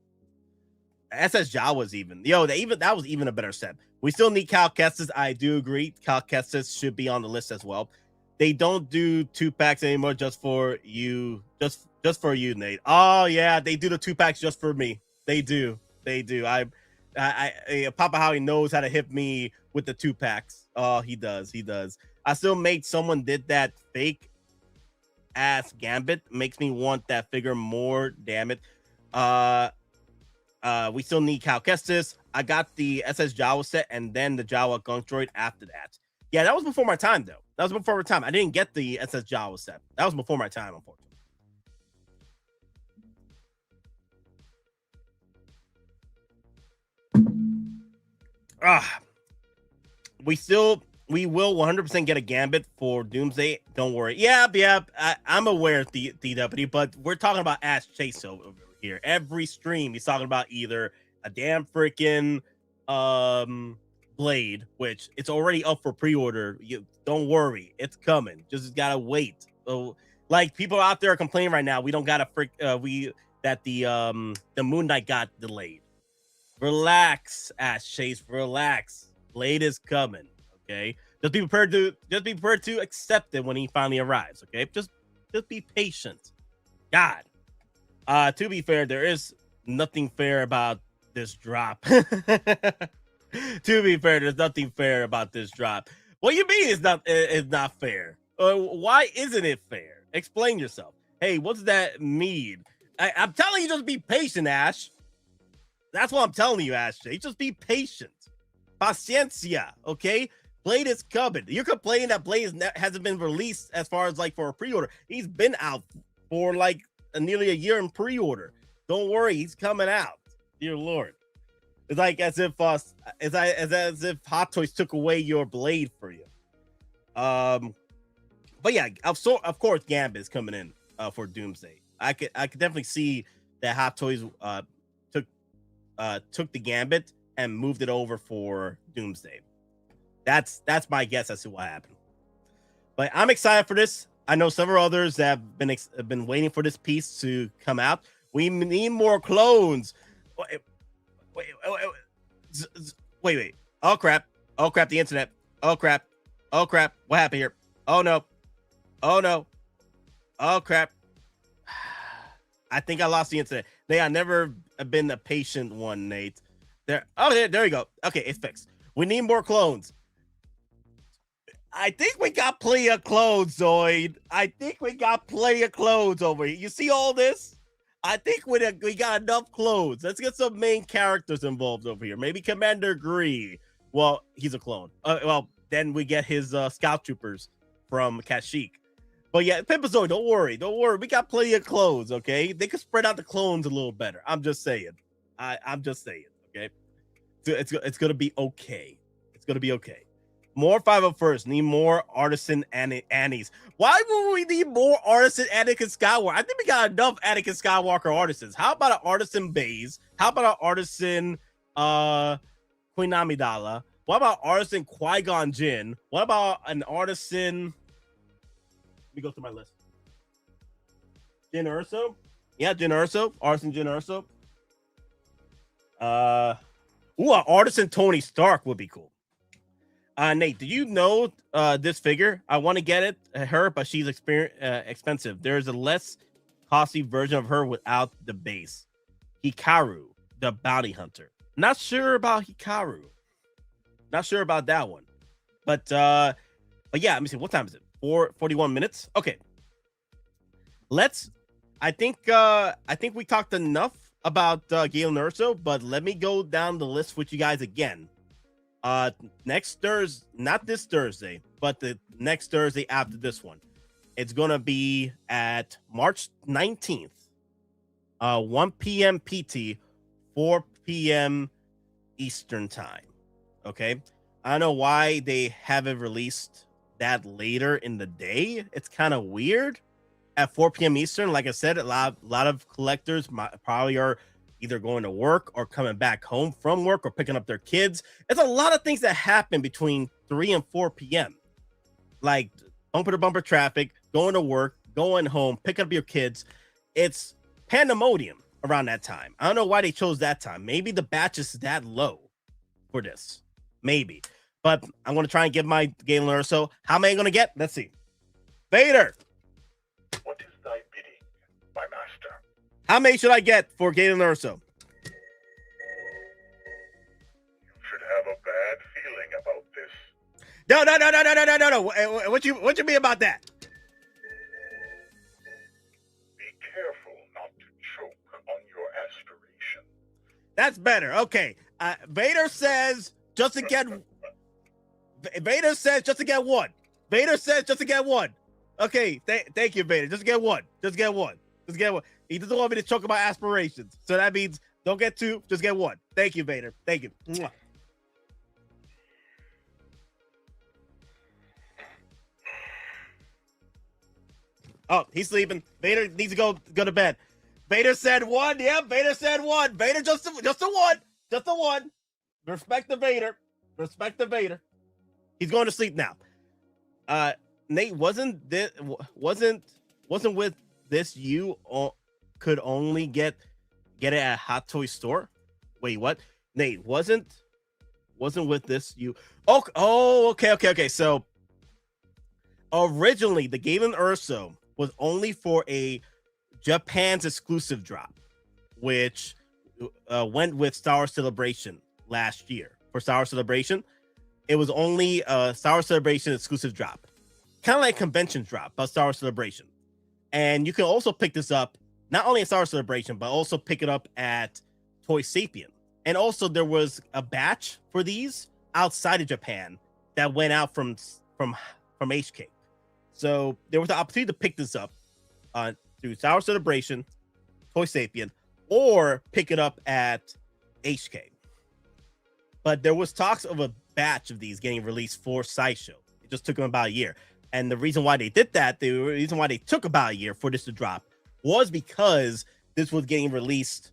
SS Jawas even. That was even a better set. We still need Cal Kestis. I do agree. Cal Kestis should be on the list as well. They don't do 2 packs anymore just for you. Just for you, Nate. Oh yeah, they do the 2 packs just for me. They do. I Papa Howie knows how to hit me with the 2 packs. Oh, he does. I still made someone did that fake ass Gambit. Makes me want that figure more. Damn it. We still need Cal Kestis. I got the SS Jawa set and then the Jawa Gunk Droid after that. Yeah, that was before my time, though. That was before my time. I didn't get the SS Jawa set. That was before my time, unfortunately. We will 100% get a Gambit for Doomsday. Don't worry. Yeah, I'm aware of DW, but we're talking about Ash Chase over here. Every stream, he's talking about either a damn freaking Blade, which it's already up for pre-order. Don't worry, it's coming. Just gotta wait. So, like, people out there are complaining right now. We don't got the Moon Knight got delayed. Relax, Ash Chase. Relax. Blade is coming. Okay, just be prepared to accept it when he finally arrives. Okay, just be patient. God, to be fair, there is nothing fair about this drop. To be fair, there's nothing fair about this drop. What do you mean it's not fair? Why isn't it fair? Explain yourself. Hey, what's that mean? I'm telling you, just be patient, Ash. That's what I'm telling you, Ash. Just be patient. Paciencia, okay? Blade is coming. You're complaining that Blade hasn't been released as far as like for a pre-order. He's been out for like nearly a year in pre-order. Don't worry, he's coming out. Dear Lord. It's like as if Hottoys took away your Blade for you. But yeah, of course Gambit is coming in for Doomsday. I could definitely see that Hottoys took the Gambit and moved it over for Doomsday. That's my guess as to what happened. But I'm excited for this. I know several others that have been waiting for this piece to come out. We need more clones. Wait. Oh crap. The internet. Oh crap. What happened here? Oh no. Oh crap. I think I lost the internet. I've never been a patient one, Nate. There we go. Okay, it's fixed. We need more clones. I think we got plenty of clones, Zoid. I think we got plenty of clones over here. You see all this? I think we got enough clones. Let's get some main characters involved over here. Maybe Commander Gree. Well, he's a clone. Well, then we get his scout troopers from Kashyyyk. But yeah, Pimpazoid, don't worry. We got plenty of clones, okay? They could spread out the clones a little better. I'm just saying. I'm just saying, okay? So it's gonna be okay. It's gonna be okay. More 501st. Need more Artisan Annies. Why would we need more Artisan Anakin Skywalker? I think we got enough Anakin Skywalker Artisans. How about an Artisan Baze? How about an Artisan Queen Amidala? What about Artisan Qui-Gon Jinn? What about an Artisan? Let me go through my list. Jyn Erso? Yeah, Jyn Erso. Artisan Jyn Erso. An Artisan Tony Stark would be cool. Nate, do you know this figure? I want to get her, but she's expensive. There's a less costly version of her without the base. Hikaru. the Bounty Hunter. Not sure about Hikaru. Not sure about that one. But yeah, let me see. What time is it? 41 minutes. Okay. I think we talked enough about Galen Erso, but let me go down the list with you guys again. Next Thursday, not this Thursday, but the next Thursday after this one. It's gonna be at March 19th, 1 p.m. PT, 4 p.m. Eastern time. Okay, I don't know why they haven't released that later in the day. It's kind of weird. At 4 p.m. Eastern, like I said, a lot of collectors probably are either going to work or coming back home from work or picking up their kids. It's a lot of things that happen between 3 and 4 p.m. Like bumper to bumper traffic, going to work, going home, picking up your kids. It's pandemonium around that time. I don't know why they chose that time. Maybe the batch is that low for this. Maybe. But I'm going to try and get my Galen Erso. How am I going to get? Let's see. Vader. What is thy bidding, my master? How many should I get for Galen Erso? You should have a bad feeling about this. No. What you mean about that? Be careful not to choke on your aspiration. That's better. Okay. Vader says just to get. Vader says just to get one. Vader says just to get one. Okay. Thank you, Vader. Just to get one. Just get one. Just get one. He doesn't want me to choke on my aspirations. So that means don't get two. Just get one. Thank you, Vader. Thank you. Mwah. Oh, he's sleeping. Vader needs to go to bed. Vader said one. Yeah, Vader said one. Vader just a one. Just a one. Respect the Vader. Respect the Vader. He's going to sleep now. Nate, wasn't with this you could only get it at Hottoys store? Wait, what? Nate, wasn't with this you? Okay. So originally the Galen Erso was only for a Japan's exclusive drop, which went with Star Wars Celebration last year. For Star Wars Celebration, it was only a Star Wars Celebration exclusive drop, kind of like convention drop, but Star Wars Celebration. And you can also pick this up not only at Star Wars Celebration, but also pick it up at Toy Sapien. And also there was a batch for these outside of Japan that went out from HK. So there was the opportunity to pick this up through Star Wars Celebration, Toy Sapien, or pick it up at HK. But there was talks of a batch of these getting released for Sideshow. It just took them about a year. And the reason why they did that, the reason why they took about a year for this to drop was because this was getting released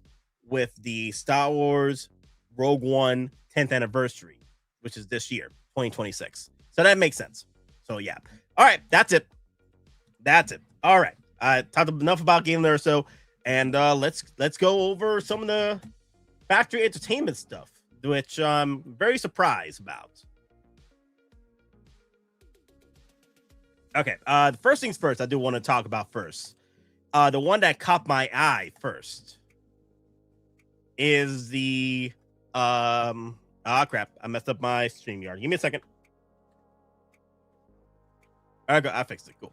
with the Star Wars Rogue One 10th anniversary, which is this year, 2026. So that makes sense. So yeah. All right, that's it. All right. I talked enough about Galen Erso, and let's go over some of the factory entertainment stuff, which I'm very surprised about. Okay, the first things first, I do want to talk about first. The one that caught my eye first is the crap, I messed up my StreamYard. Give me a second. I fixed it. Cool.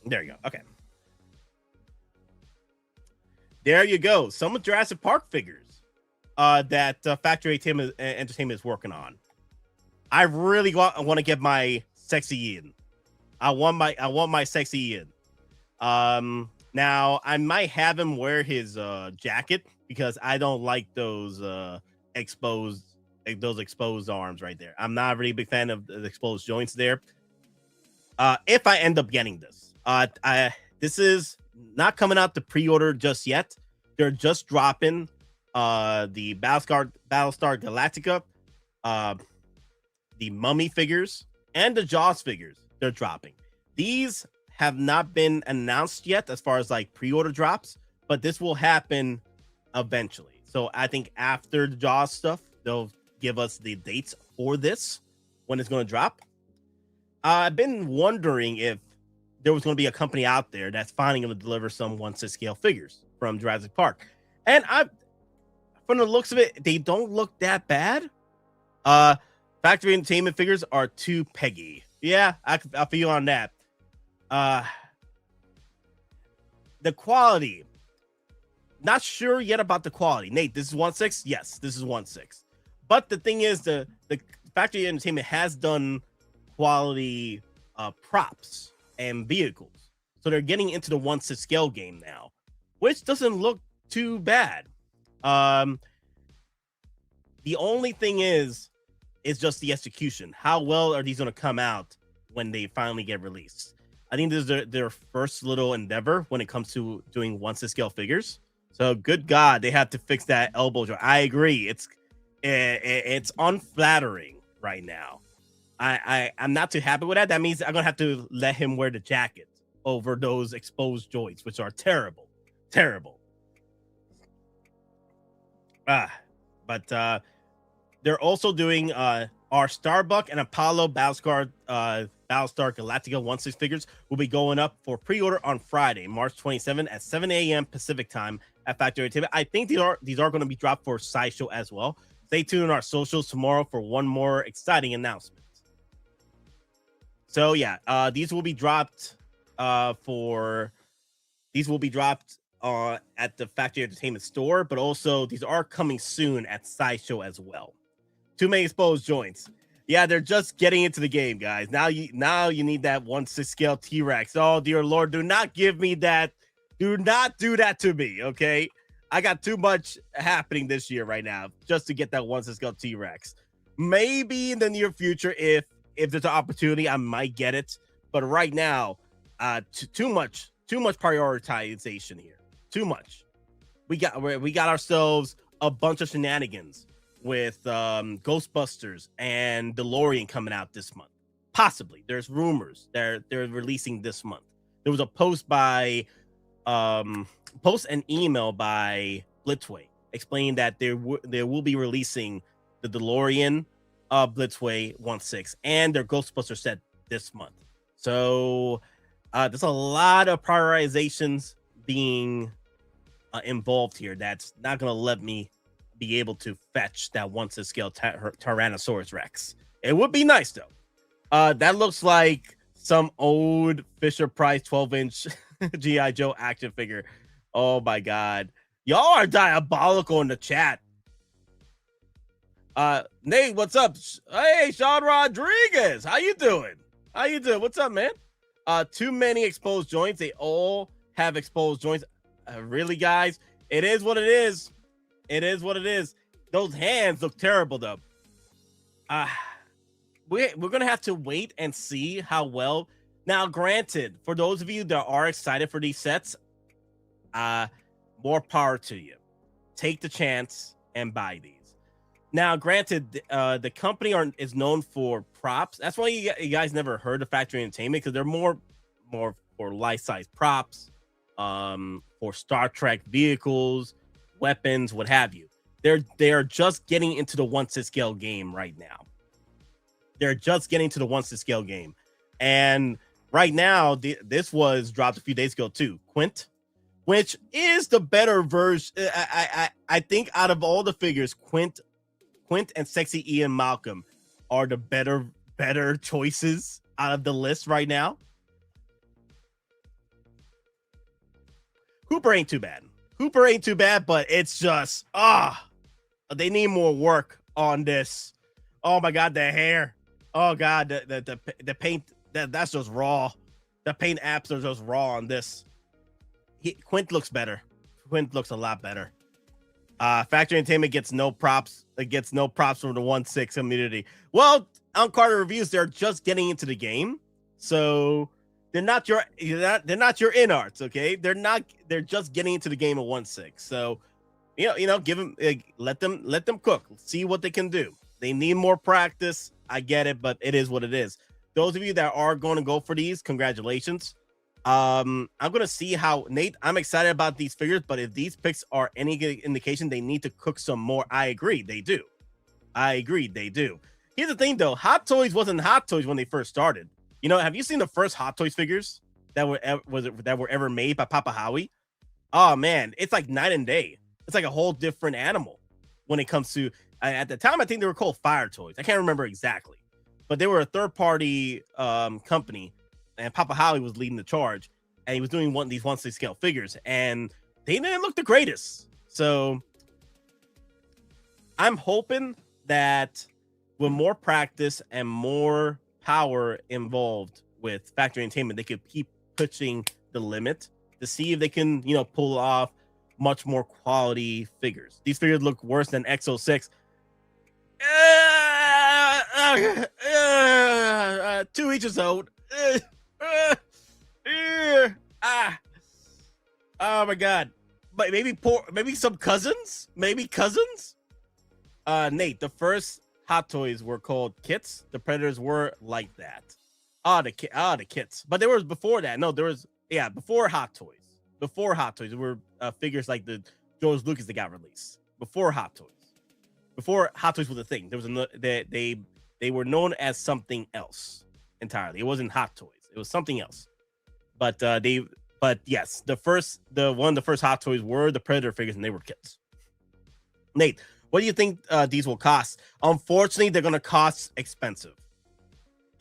There you go. Okay. There you go. Some Jurassic Park figures that Factory Entertainment is working on. I really want to get my sexy Ian. I want my sexy Ian. Now I might have him wear his jacket because I don't like those exposed arms right there. I'm not a really big fan of the exposed joints there. If I end up getting this, this is not coming out to pre-order just yet. They're just dropping the Battlestar Galactica, the Mummy figures, and the Jaws figures. They're dropping. These have not been announced yet as far as like pre-order drops, but this will happen eventually. So I think after the Jaws stuff, they'll give us the dates for this when it's going to drop. I've been wondering if there was going to be a company out there that's finally going to deliver some 1/6 scale figures from Jurassic Park. And from the looks of it, they don't look that bad. Factory Entertainment figures are too peggy. Yeah, I feel you on that. The quality, not sure yet about the quality. Nate, this is 1/6. Yes, this is 1/6. But the thing is, the Factory Entertainment has done quality props and vehicles, so they're getting into the 1/6 scale game now, which doesn't look too bad. The only thing is just the execution. How well are these going to come out when they finally get released? I think this is their first little endeavor when it comes to doing 1/6 scale figures. So good God, they have to fix that elbow joint. I agree. It's unflattering right now. I'm not too happy with that. That means I'm gonna have to let him wear the jacket over those exposed joints, which are terrible. But they're also doing our Starbuck and Apollo Battlestar Galactica 1/6 figures will be going up for pre-order on Friday, March 27 at 7 a.m. Pacific time at Factory Entertainment. I think these are going to be dropped for Sideshow as well. Stay tuned on our socials tomorrow for one more exciting announcement. So yeah, these will be dropped at the Factory Entertainment store, but also these are coming soon at Sideshow as well. Too many exposed joints. Yeah, they're just getting into the game, guys. Now you need that 1/6 scale T-Rex. Oh dear Lord, do not give me that. Do not do that to me, okay? I got too much happening this year right now just to get that 1/6 scale T-Rex. Maybe in the near future, if there's an opportunity, I might get it. But right now, too much prioritization here. Too much. We got ourselves a bunch of shenanigans with Ghostbusters and DeLorean coming out this month. Possibly. There's rumors they're releasing this month. There was a post and email by Blitzway explaining that they will be releasing the DeLorean Blitzway 1/6 and their Ghostbuster set this month. So there's a lot of prioritizations being involved here. That's not going to let me be able to fetch that 1/6 scale Tyrannosaurus Rex. It would be nice though. That looks like some old Fisher Price 12-inch G.I. Joe action figure. Oh my God. Y'all are diabolical in the chat. Nate, what's up? Hey, Sean Rodriguez. How you doing? What's up, man? Too many exposed joints. They all have exposed joints. Really, guys? It is what it is. Those hands look terrible, though. We're going to have to wait and see how well. Now, granted, for those of you that are excited for these sets, more power to you. Take the chance and buy these. Now, granted, the company is known for props. That's why you guys never heard of Factory Entertainment, because they're more for life-size props, for Star Trek vehicles, weapons, what have you. They're just getting into the 1/6 scale game right now. And right now, this was dropped a few days ago too. Quint, which is the better version. I think out of all the figures, Quint and Sexy Ian Malcolm are the better choices out of the list right now. Cooper ain't too bad, but it's just they need more work on this. Oh my God, the hair. Oh God, the paint that's just raw. The paint apps are just raw on this. Quint looks better. Quint looks a lot better. Factory Entertainment gets no props. It gets no props from the 1/6 community. Well, on Carter Reviews, they're just getting into the game, so they're not your in-arts, okay? They're just getting into the game of 1/6. So, give them, let them cook. See what they can do. They need more practice. I get it, but it is what it is. Those of you that are going to go for these, congratulations. I'm going to see how, Nate, I'm excited about these figures, but if these picks are any indication, they need to cook some more. I agree, they do. Here's the thing, though. Hot Toys wasn't Hot Toys when they first started. Have you seen the first Hot Toys figures that were ever made by Papa Howie? Oh man, it's like night and day. It's like a whole different animal when it comes to. At the time, I think they were called Fire Toys. I can't remember exactly, but they were a third-party company, and Papa Howie was leading the charge, and he was doing these 1/6 scale figures, and they didn't look the greatest. So I'm hoping that with more practice and more power involved with factory entertainment, they could keep pushing the limit to see if they can, pull off much more quality figures. These figures look worse than X06. 2 inches old. Oh my god. But maybe some cousins? Maybe cousins? Nate, the first Hot Toys were called kits. The Predators were like that. The kits. But there was before that. No, there was before Hot Toys. Before Hot Toys, there were figures like the George Lucas that got released. Before Hot Toys. Before Hot Toys was a thing. There was they were known as something else entirely. It wasn't Hot Toys. It was something else. But yes, the first Hot Toys were the Predator figures, and they were kits. Nate, what do you think these will cost? Unfortunately, they're gonna cost expensive.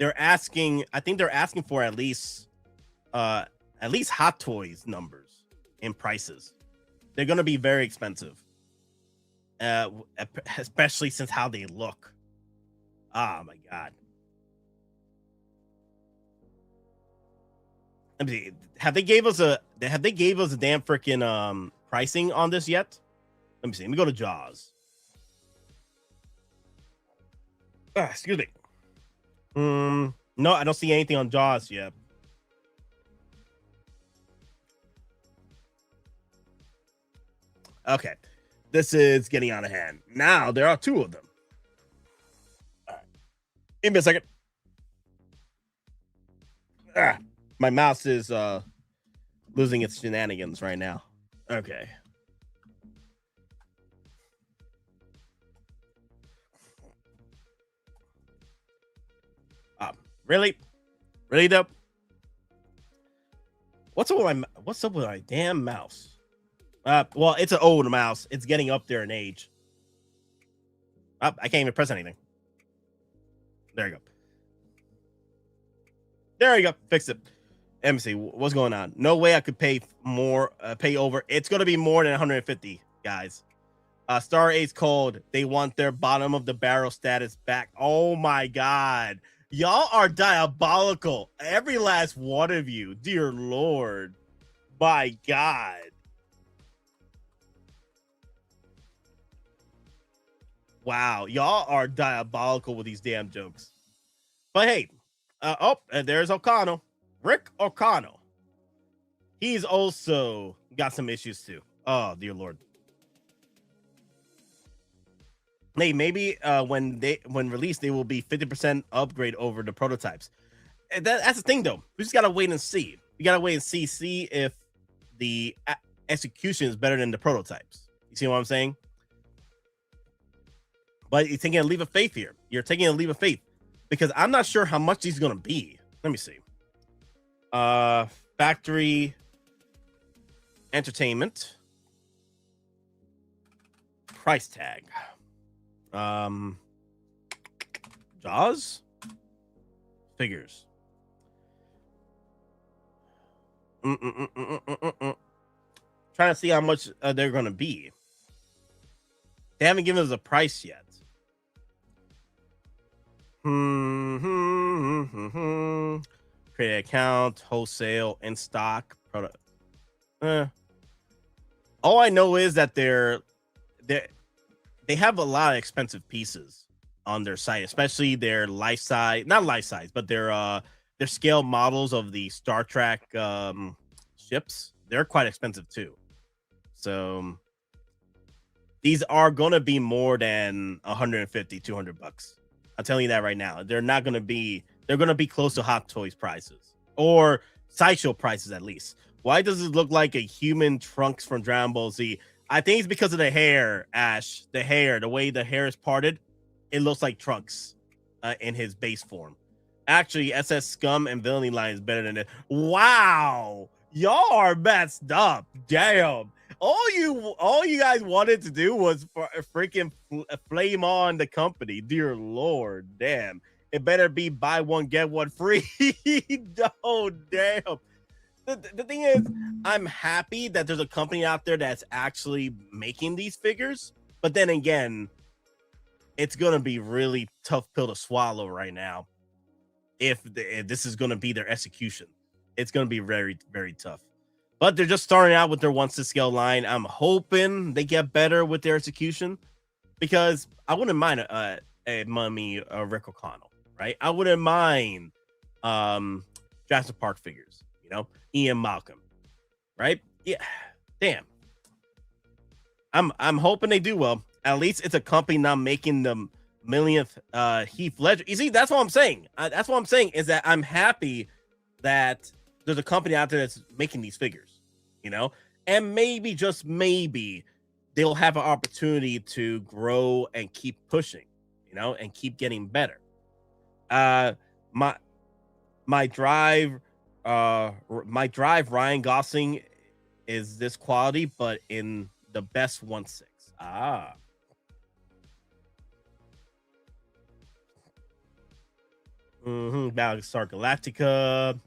I think they're asking for at least Hot Toys numbers in prices. They're gonna be very expensive. Especially since how they look. Oh my god. Let me see. Have they gave us a damn freaking pricing on this yet? Let me see. Let me go to Jaws. Excuse me. No, I don't see anything on Jaws yet. Okay. This is getting out of hand. Now there are 2 of them. All right. Give me a second. My mouse is losing its shenanigans right now. Okay. Really? Really though? What's up with my damn mouse? Well, it's an old mouse. It's getting up there in age. I can't even press anything. There you go. There you go. Fix it. Let me see what's going on. No way I could pay more. Pay over. It's gonna be more than 150, guys. Star Ace called. They want their bottom of the barrel status back. Oh my god, y'all are diabolical. Every last one of you, dear Lord. My god. Wow, y'all are diabolical with these damn jokes. But hey, there's O'Connell. Rick O'Connell. He's also got some issues too. Oh, dear Lord. Hey, maybe when released, they will be 50% upgrade over the prototypes. That's the thing, though. We just gotta wait and see. We gotta wait and see if the execution is better than the prototypes. You see what I'm saying? But you're taking a leap of faith here. You're taking a leap of faith because I'm not sure how much these are gonna be. Let me see. Factory entertainment price tag. Jaws figures. Trying to see how much they're gonna be. They haven't given us a price yet. Create account, wholesale, in stock, product. All I know is that they have a lot of expensive pieces on their site, especially their not life size, but their scale models of the Star Trek ships. They're quite expensive too. So these are gonna be more than 150, $200. I'm telling you that right now. They're gonna be close to Hot Toys prices or Sideshow prices at least. Why does it look like a human Trunks from Dragon Ball Z? I think it's because of the hair, Ash. The hair, the way the hair is parted, it looks like Trunks in his base form. Actually, SS Scum and Villainy line is better than it. Wow, Y'all are messed up. Damn. All you guys wanted to do was freaking flame on the company. Dear Lord, damn. It better be buy one get one free. Oh, damn. The thing is, I'm happy that there's a company out there that's actually making these figures. But then again, it's gonna be really tough pill to swallow right now. If this is gonna be their execution, it's gonna be very, very tough. But they're just starting out with their 1/6 scale line. I'm hoping they get better with their execution, because I wouldn't mind a Mummy Rick O'Connell, right? I wouldn't mind Jurassic Park figures, you know, Ian Malcolm, right? Yeah, damn. I'm hoping they do well. At least it's a company not making the millionth Heath Ledger. You see, that's what I'm saying. That's what I'm saying is that I'm happy that there's a company out there that's making these figures, you know, and maybe, just maybe, they'll have an opportunity to grow and keep pushing, you know, and keep getting better. My drive, Ryan Gosling is this quality, but in the best 1/6. Battlestar Galactica.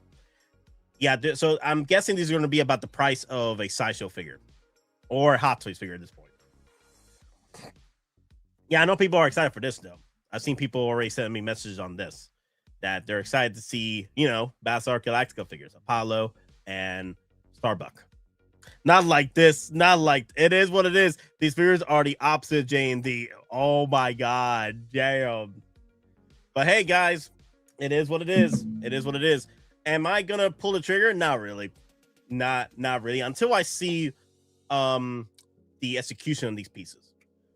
Yeah, so I'm guessing these are going to be about the price of a Sideshow figure or a Hottoys figure at this point. Yeah, I know people are excited for this, though. I've seen people already send me messages on this, that they're excited to see, you know, Battlestar Galactica figures, Apollo and Starbuck. Not like this. Not like, it is what it is. These figures are the opposite J&D. Oh my God. Damn. But hey, guys, it is what it is. It is what it is. Am I gonna pull the trigger? Not really. Not really. Until I see the execution of these pieces.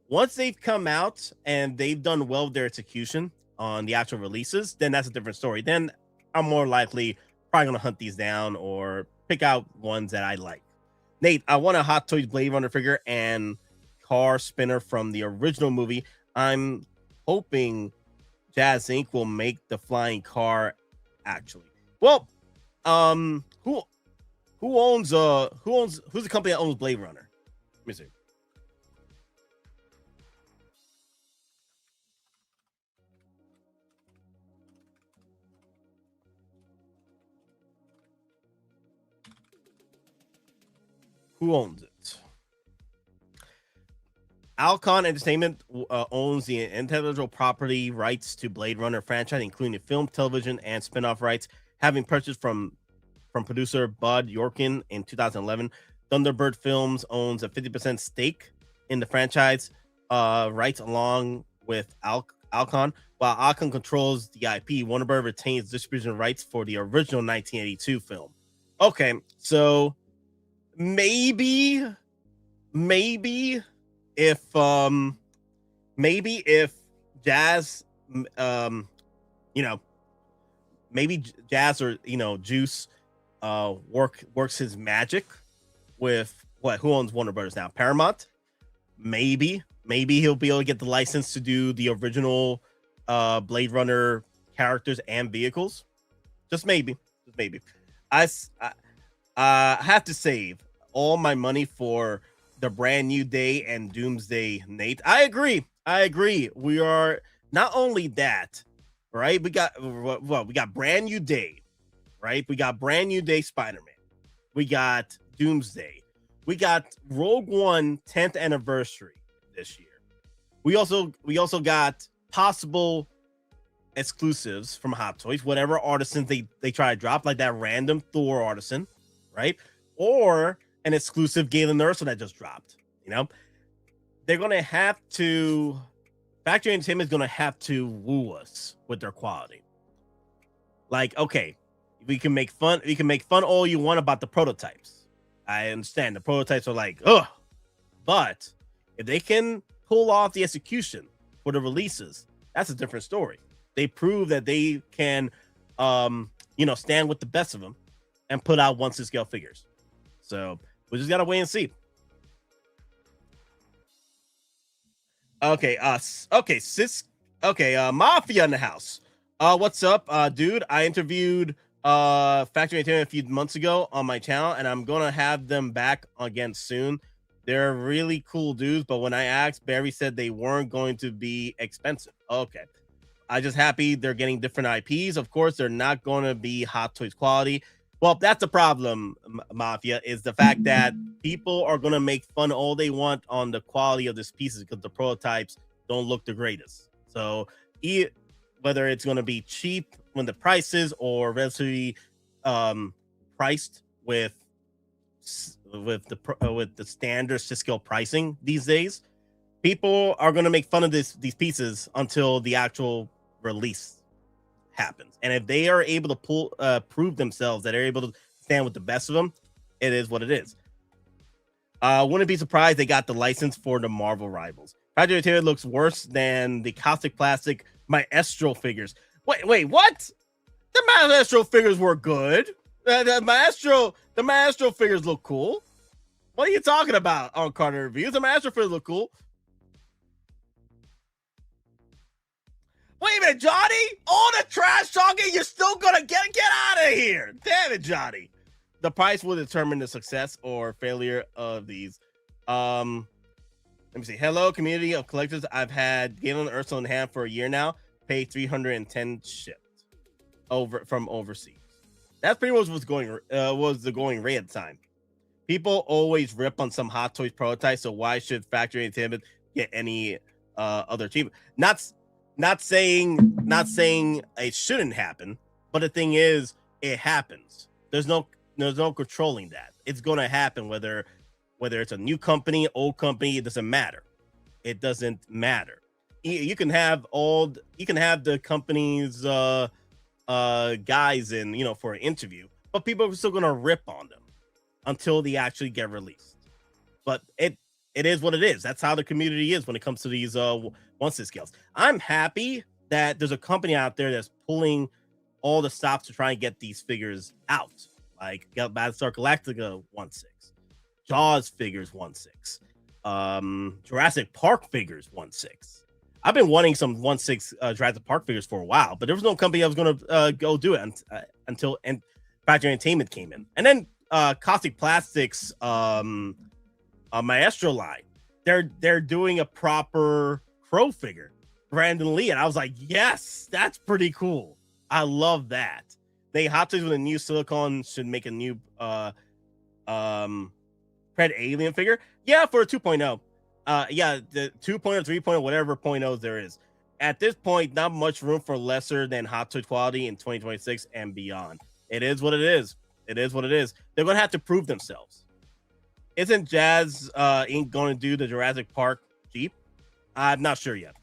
Once they've come out and they've done well with their execution on the actual releases, then that's a different story. Then I'm more likely probably gonna hunt these down or pick out ones that I like. Nate, I want a Hot Toys Blade Runner figure and car spinner from the original movie. I'm hoping Jazz Inc. will make the flying car actually. Well, who's the company that owns Blade Runner? Let me see. Who owns it? Alcon Entertainment owns the intellectual property rights to Blade Runner franchise, including the film, television, and spin-off rights, having purchased from producer Bud Yorkin in 2011. Thunderbird Films owns a 50% stake in the franchise rights along with Alcon. While Alcon controls the IP, Warner Bros. Retains distribution rights for the original 1982 film. Okay, so maybe if Jazz, you know, maybe Jazz or, you know, Juice works his magic with who owns Warner Brothers now? Paramount. Maybe he'll be able to get the license to do the original Blade Runner characters and vehicles. Just maybe. I have to save all my money for the Brand New Day and Doomsday, Nate. I agree. We are not only that, right? We got Brand New Day, right? We got Brand New Day Spider-Man. We got Doomsday. We got Rogue One 10th anniversary this year. We also got possible exclusives from Hot Toys, whatever artisans they try to drop, like that random Thor artisan, right? Or an exclusive Galen Erso that just dropped. You know, they're gonna have to. Factory Entertainment is gonna have to woo us with their quality. Like, okay, we can make fun all you want about the prototypes. I understand the prototypes are like, ugh, but if they can pull off the execution for the releases, that's a different story. They prove that they can, stand with the best of them and put out 1/6 scale figures. So we just gotta wait and see. Okay, Mafia in the house. What's up, dude? I interviewed Factory Entertainment a few months ago on my channel, and I'm gonna have them back again soon. They're really cool dudes, but when I asked, Barry said they weren't going to be expensive. Okay. I'm just happy they're getting different IPs. Of course, they're not going to be Hot Toys quality. Well, that's the problem, Mafia, is the fact that people are going to make fun all they want on the quality of these pieces because the prototypes don't look the greatest. So whether it's going to be cheap when the prices or relatively priced with the standard Cisco pricing these days, people are going to make fun of these pieces until the actual release happens. And if they are able to prove themselves that they're able to stand with the best of them, it is what it is. Wouldn't be surprised they got the license for the Marvel rivals. Factory Entertainment looks worse than the Caustic Plastic Maestro figures. Wait, what? The Maestro figures were good. The Maestro figures look cool. What are you talking about on Carter Reviews? The Maestro figures look cool. Wait a minute, Johnny! All the trash talking, you're still gonna get out of here! Damn it, Johnny! The price will determine the success or failure of these. Let me see. Hello, community of collectors. I've had Galen Erso in hand for a year now. Paid $310 shipped from overseas. That's pretty much was the going rate at the time. People always rip on some Hot Toys prototypes, so why should Factory Entertainment get any other achievement? Not saying it shouldn't happen, but the thing is, it happens. There's no controlling that. It's gonna happen whether it's a new company, old company, it doesn't matter. It doesn't matter. You can have the company's guys in, for an interview, but people are still gonna rip on them until they actually get released. But it is what it is. That's how the community is when it comes to these one-sit scales. I'm happy that there's a company out there that's pulling all the stops to try and get these figures out. Like Battlestar Galactica 1/6, Jaws figures 1/6, Jurassic Park figures 1/6. I've been wanting some 1/6 Jurassic Park figures for a while, but there was no company that was going to go do it until Factory Entertainment came in. And then Caustic Plastics Maestro line, they're doing a proper Crow figure, Brandon Lee, and I was like, yes, that's pretty cool. I love that. They Hot Toys with a new silicone should make a new Pred Alien figure. Yeah, for a 2.0. Yeah, the 2.0, 3.0, whatever 0.0s there is. At this point, not much room for lesser than Hot Toy quality in 2026 and beyond. It is what it is. It is what it is. They're going to have to prove themselves. Isn't Jazz Inc. going to do the Jurassic Park Jeep? I'm not sure yet.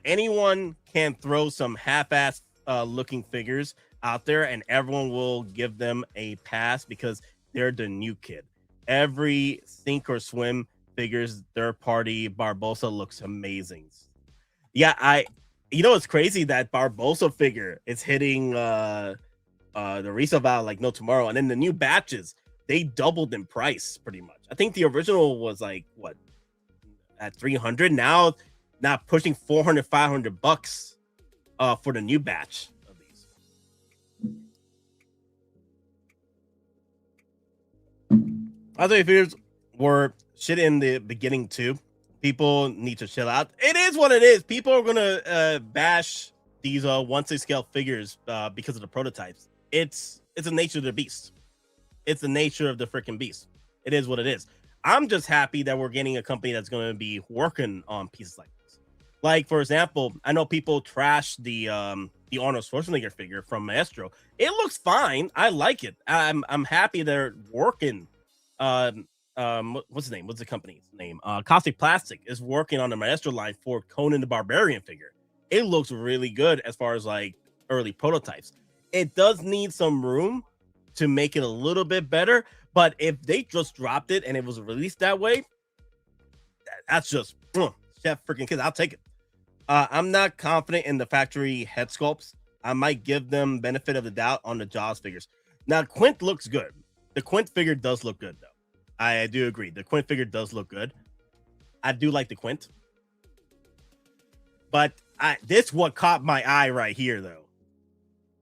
Anyone can throw some half-ass looking figures out there and everyone will give them a pass because they're the new kid. Every sink or swim figures third party Barbosa looks amazing. Yeah, it's crazy that Barbosa figure is hitting the resale value like no tomorrow, and then the new batches, they doubled in price pretty much. I think the original was like what, at 300, now not pushing 400, 500 bucks for the new batch of these. Other figures were shit in the beginning too. People need to chill out. It is what it is. People are gonna bash these 1/6 scale figures because of the prototypes. It's the nature of the beast. It's the nature of the freaking beast. It is what it is. I'm just happy that we're getting a company that's going to be working on pieces like this. Like, for example, I know people trash the Arnold Schwarzenegger figure from Maestro. It looks fine. I like it. I'm happy they're working. What's his name? What's the company's name? Caustic Plastic is working on the Maestro line for Conan the Barbarian figure. It looks really good as far as like early prototypes. It does need some room to make it a little bit better, but if they just dropped it and it was released that way, that's just chef freaking kids. I'll take it. I'm not confident in the factory head sculpts. I might give them benefit of the doubt on the Jaws figures. Now, Quint looks good. The Quint figure does look good, though. I do agree. The Quint figure does look good. I do like the Quint. But this what caught my eye right here, though.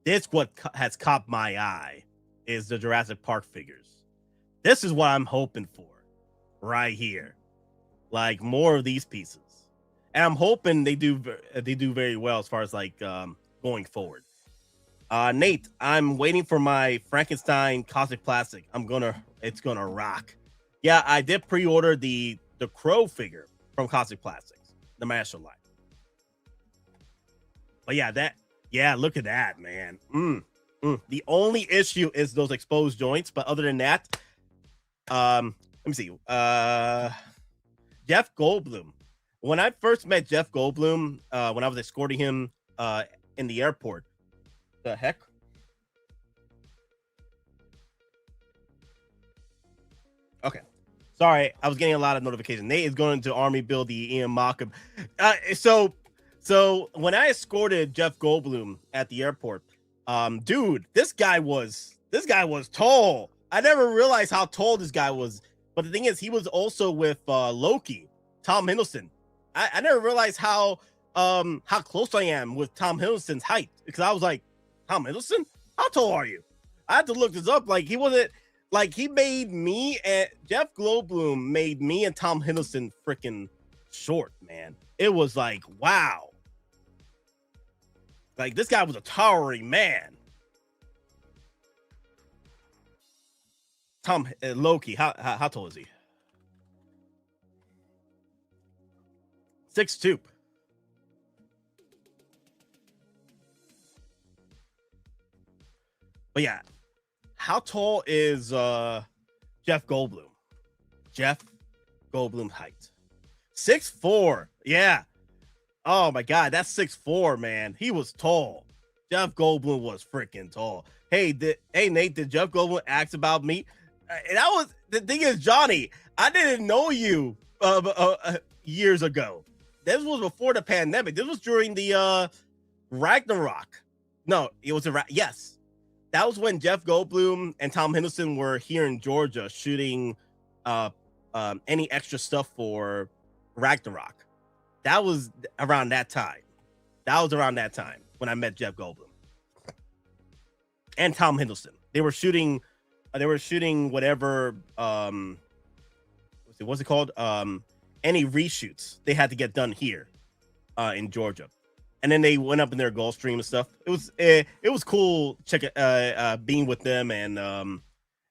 this what has caught my eye is the Jurassic Park figures. This is what I'm hoping for right here. Like more of these pieces. And I'm hoping they do very well as far as like going forward. Nate, I'm waiting for my Frankenstein Cosmic Plastic. It's gonna rock. Yeah, I did pre-order the TheCrow figure from Cosmic Plastics, the Master line. But yeah, look at that, man. The only issue is those exposed joints, but other than that, let me see. Jeff Goldblum. When I first met Jeff Goldblum, when I was escorting him in the airport, the heck? Okay. Sorry, I was getting a lot of notifications. Nate is going to Army build the Ian Malcolm. So when I escorted Jeff Goldblum at the airport, dude, this guy was tall. I never realized how tall this guy was. But the thing is, he was also with Loki, Tom Hiddleston. I never realized how close I am with Tom Hiddleston's height, because I was like, Tom Hiddleston, how tall are you? I had to look this up. Like, he wasn't like, he made me and Jeff Goldblum made me and Tom Hiddleston freaking short, man. It was like, wow. Like, this guy was a towering man. Tom Loki, how tall is he? 6'2". But yeah, how tall is Jeff Goldblum? Jeff Goldblum height 6'4". Yeah. Oh my God, that's 6'4", man. He was tall. Jeff Goldblum was freaking tall. Hey, Nate, did Jeff Goldblum ask about me? And that was the thing is, Johnny, I didn't know you years ago. This was before the pandemic. This was during the Ragnarok. No, it was yes. That was when Jeff Goldblum and Tom Hiddleston were here in Georgia shooting any extra stuff for Ragnarok. That was around that time. That was around that time when I met Jeff Goldblum and Tom Hiddleston. They were shooting whatever what's it called? Any reshoots they had to get done here in Georgia. And then they went up in their Gulfstream and stuff. It was cool being with them. And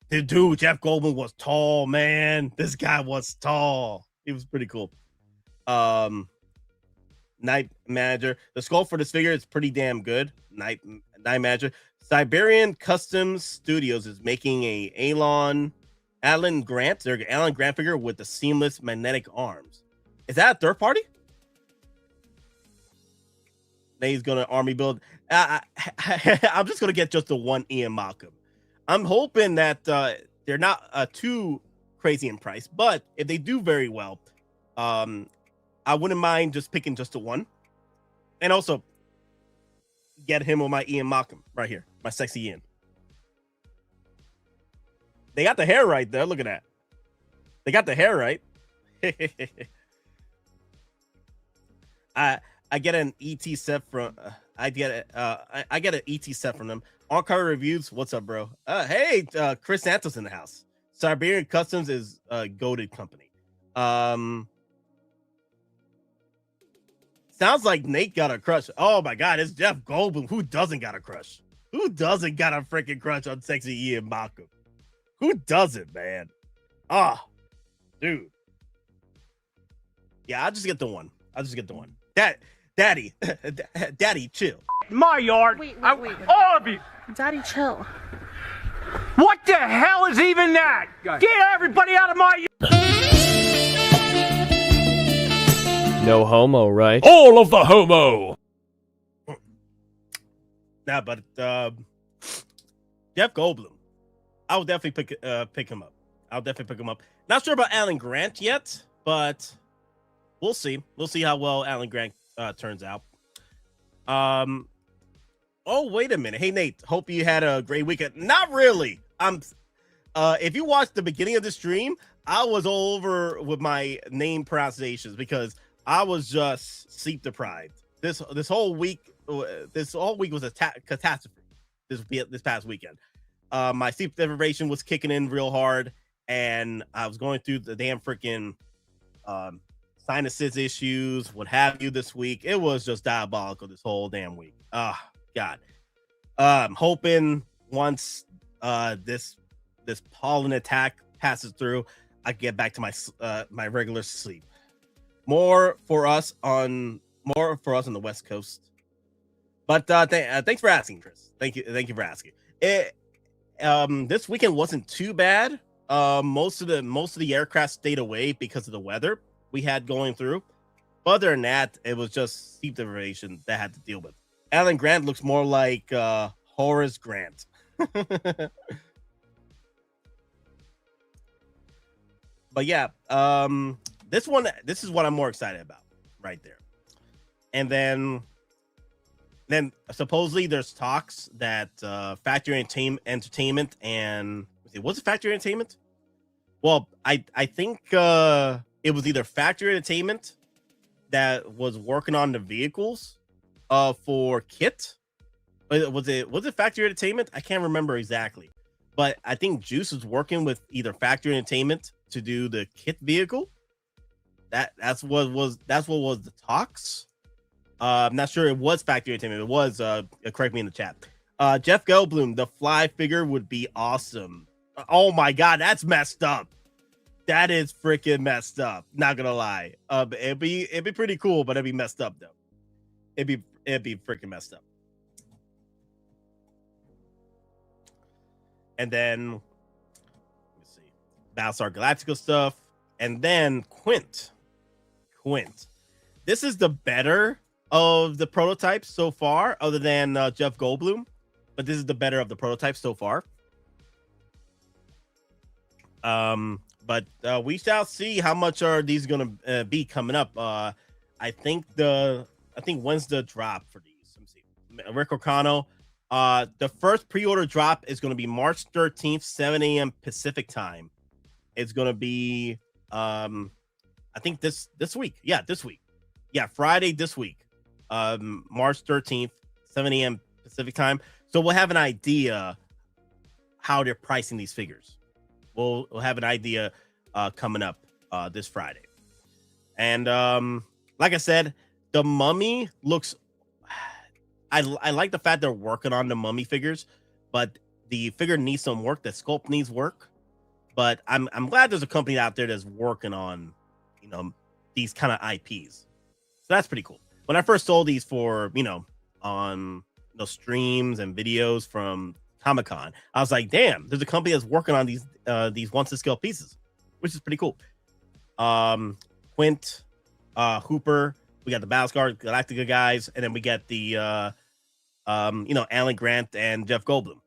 the dude, Jeff Goldblum, was tall, man. This guy was tall. He was pretty cool. Night Manager. The sculpt for this figure is pretty damn good. Night Manager. Siberian Customs Studios is making a Alan Grant figure with the seamless magnetic arms. Is that a third party? He's gonna army build. I'm just gonna get just the one Ian Malcolm. I'm hoping that they're not too crazy in price, but if they do very well, I wouldn't mind just picking just the one, and also get him with my Ian Malcolm right here, my sexy Ian. They got the hair right there. Look at that. They got the hair right. I get an ET set from I get an ET set from them. On-card reviews. What's up, bro? Hey, Chris Santos in the house. Siberian Customs is a goated company. Sounds like Nate got a crush. Oh my God, it's Jeff Goldblum. Who doesn't got a crush? Who doesn't got a freaking crush on sexy Ian Malcolm? Who doesn't, man? Dude. Yeah, I'll just get the one. Daddy, chill. My yard. Wait. All of you. Daddy, chill. What the hell is even that? Get everybody out of my yard. No homo, right? All of the homo. Nah, but Jeff Goldblum, I will definitely pick him up. Not sure about Alan Grant yet, but we'll see. We'll see how well Alan Grant turns out. Oh, wait a minute. Hey, Nate, hope you had a great weekend. Not really. If you watched the beginning of the stream, I was all over with my name pronunciations because I was just sleep deprived. This whole week was a catastrophe. this past weekend. My sleep deprivation was kicking in real hard, and I was going through the damn freaking sinuses issues, what have you, this week. It was just diabolical this whole damn week. Oh God. I'm hoping once this pollen attack passes through, I get back to my my regular sleep. More for us on the West Coast. But thanks for asking, Chris. Thank you for asking. This weekend wasn't too bad. Most of the aircraft stayed away because of the weather we had going through. Other than that, it was just sleep deprivation that I had to deal with. Alan Grant looks more like Horace Grant. But yeah, this is what I'm more excited about right there. And then supposedly there's talks that Factory Entertainment and was it Factory Entertainment? Well, I think it was either Factory Entertainment that was working on the vehicles for Kit. Was it Factory Entertainment? I can't remember exactly. But I think Juice was working with either Factory Entertainment to do the Kit vehicle. That's what was the talks. I'm not sure it was Factory Entertainment. It was correct me in the chat. Jeff Goldblum, the Fly figure would be awesome. Oh my God, that's messed up. That is freaking messed up. Not gonna lie. It'd be pretty cool, but it'd be messed up though. It'd be freaking messed up. And then let's see, Battlestar Galactica stuff, and then Quint. This is the better of the prototypes so far, other than Jeff Goldblum, but this is the better of the prototypes so far. But we shall see how much are these going to be coming up. I think when's the drop for these? Let me see. Rick O'Connell. The first pre-order drop is going to be March 13th, 7 a.m. Pacific time. It's going to be, I think this week. Yeah, this week. Yeah, Friday this week. March 13th, 7 a.m. Pacific time. So we'll have an idea how they're pricing these figures. We'll have an idea coming up this Friday. And like I said, the Mummy looks... I like the fact they're working on the Mummy figures, but the figure needs some work. The sculpt needs work. But I'm glad there's a company out there that's working on, these kind of IPs. So that's pretty cool. When I first sold these for, on the streams and videos from Comic-Con, I was like, damn, there's a company that's working on these once-to-scale pieces, which is pretty cool. Quint, Hooper, we got the Battlestar Galactica guys, and then we got the Alan Grant and Jeff Goldblum.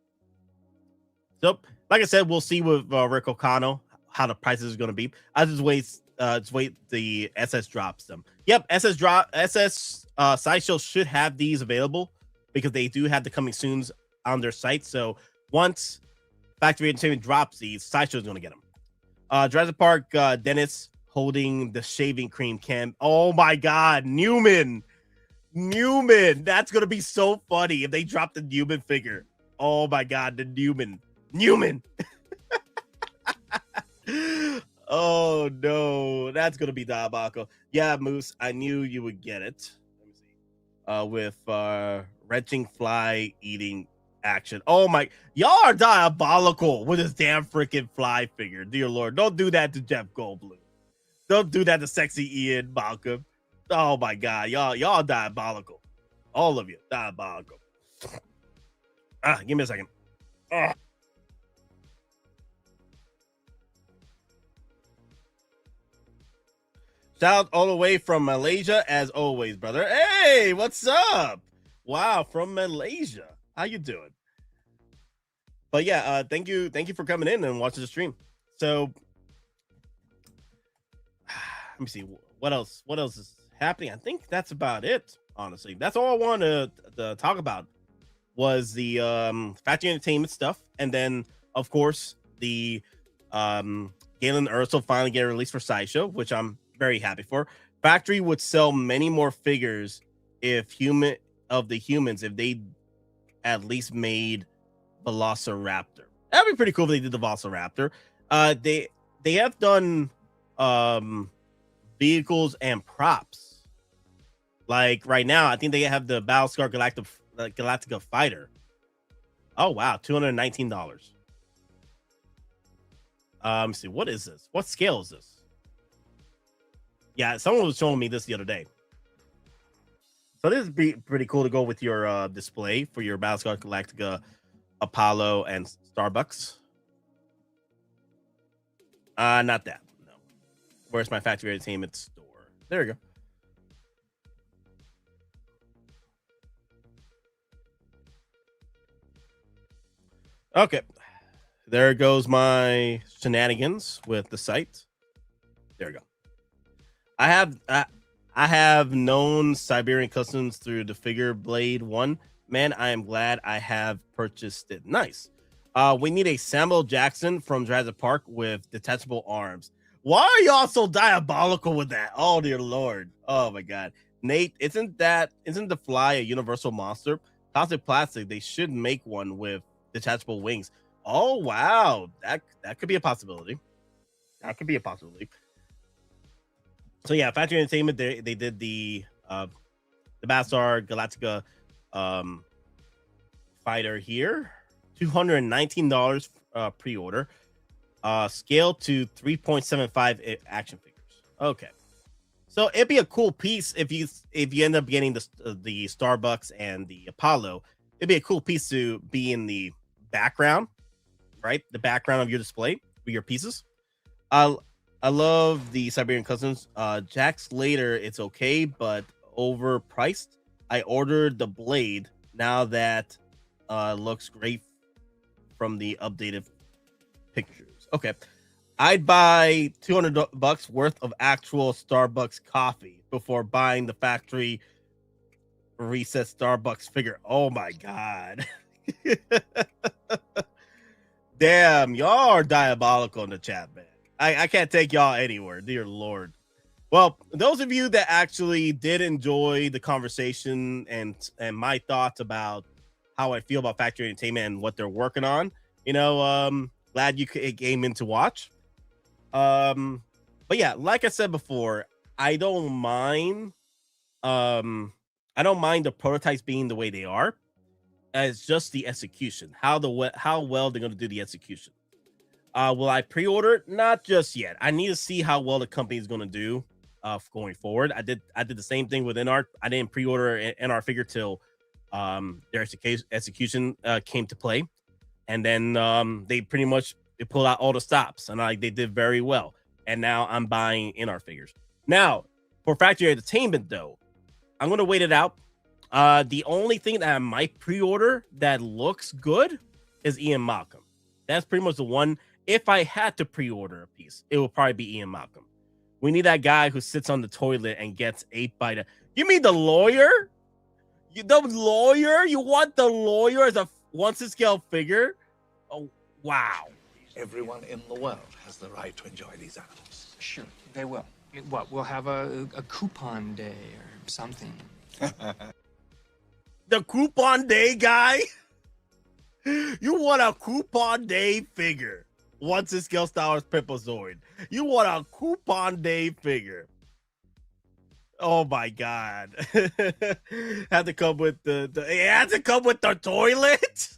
So, like I said, we'll see with Rick O'Connell how the prices are going to be. I just wait the SS drops them. Yep, SS Sideshow should have these available because they do have the coming soons on their site. So once Factory Entertainment drops these, Sideshow's going to get them. Jurassic Park, Dennis holding the shaving cream can. Oh my God, Newman. That's going to be so funny if they drop the Newman figure. Oh my God, the Newman. Oh no, that's going to be diabolical. Yeah, Moose, I knew you would get it. Let me see. With wrenching fly eating action. Oh my, y'all are diabolical with this damn freaking fly figure. Dear Lord, don't do that to Jeff Goldblum. Don't do that to sexy Ian Malcolm. Oh my God, y'all diabolical. All of you diabolical. Give me a second. Shout out all the way from Malaysia, as always, brother. Hey, what's up? Wow, from Malaysia. How you doing? But yeah, thank you for coming in and watching the stream. So let me see what else is happening. I think that's about it. Honestly, that's all I wanted to talk about was the Factory Entertainment stuff, and then of course the Galen Erso finally get released for Sideshow, which I'm very happy for. Factory would sell many more figures if they at least made Velociraptor. That'd be pretty cool if they did the Velociraptor. They have done vehicles and props. Like right now, I think they have the Battlestar Galactica fighter. Oh wow, $219. Let me see, what is this? What scale is this? Yeah, someone was showing me this the other day. So this would be pretty cool to go with your display for your Battlestar Galactica, Apollo, and Starbucks. Not that. No. Where's my factory entertainment store? There we go. Okay. There goes my shenanigans with the site. There we go. I have known Siberian Customs through the Figure Blade 1. Man, I am glad I have purchased it. Nice. We need a Samuel Jackson from Jurassic Park with detachable arms. Why are y'all so diabolical with that? Oh, dear Lord. Oh, my God. Nate, isn't the Fly a universal monster? Toxic Plastic, they should make one with detachable wings. Oh, wow. That could be a possibility. That could be a possibility. So yeah, Factory Entertainment, they did the Battlestar Galactica fighter here. $219 pre-order. Scale to 3.75 action figures. Okay. So it'd be a cool piece if you end up getting the Starbucks and the Apollo. It'd be a cool piece to be in the background, right? The background of your display with your pieces. I love the Siberian Customs. Jack Slater, it's okay, but overpriced. I ordered the blade. Now that looks great from the updated pictures. Okay. I'd buy $200 worth of actual Starbucks coffee before buying the factory reset Starbucks figure. Oh my God. Damn, y'all are diabolical in the chat, man. I can't take y'all anywhere, dear Lord. Well, those of you that actually did enjoy the conversation and my thoughts about how I feel about Factory Entertainment and what they're working on, glad you came in to watch. But yeah, like I said before, I don't mind the prototypes being the way they are. It's just the execution, how well they're going to do the execution. Will I pre-order? Not just yet. I need to see how well the company is going to do going forward. I did the same thing with NR. I didn't pre-order NR figure till their execution came to play, and then they pretty much pulled out all the stops, and they did very well. And now I'm buying NR figures. Now for Factory Entertainment, though, I'm going to wait it out. The only thing that I might pre-order that looks good is Ian Malcolm. That's pretty much the one. If I had to pre-order a piece, it would probably be Ian Malcolm. We need that guy who sits on the toilet and gets ate by the... You mean the lawyer? The lawyer? You want the lawyer as a once-in-scale figure? Oh, wow. Everyone in the world has the right to enjoy these animals. Sure, they will. What, we'll have a coupon day or something. The coupon day guy? You want a coupon day figure. Once in scale Star Wars Pipozoid. You want a coupon day figure. Oh my God. Had to come with it had to come with the toilet.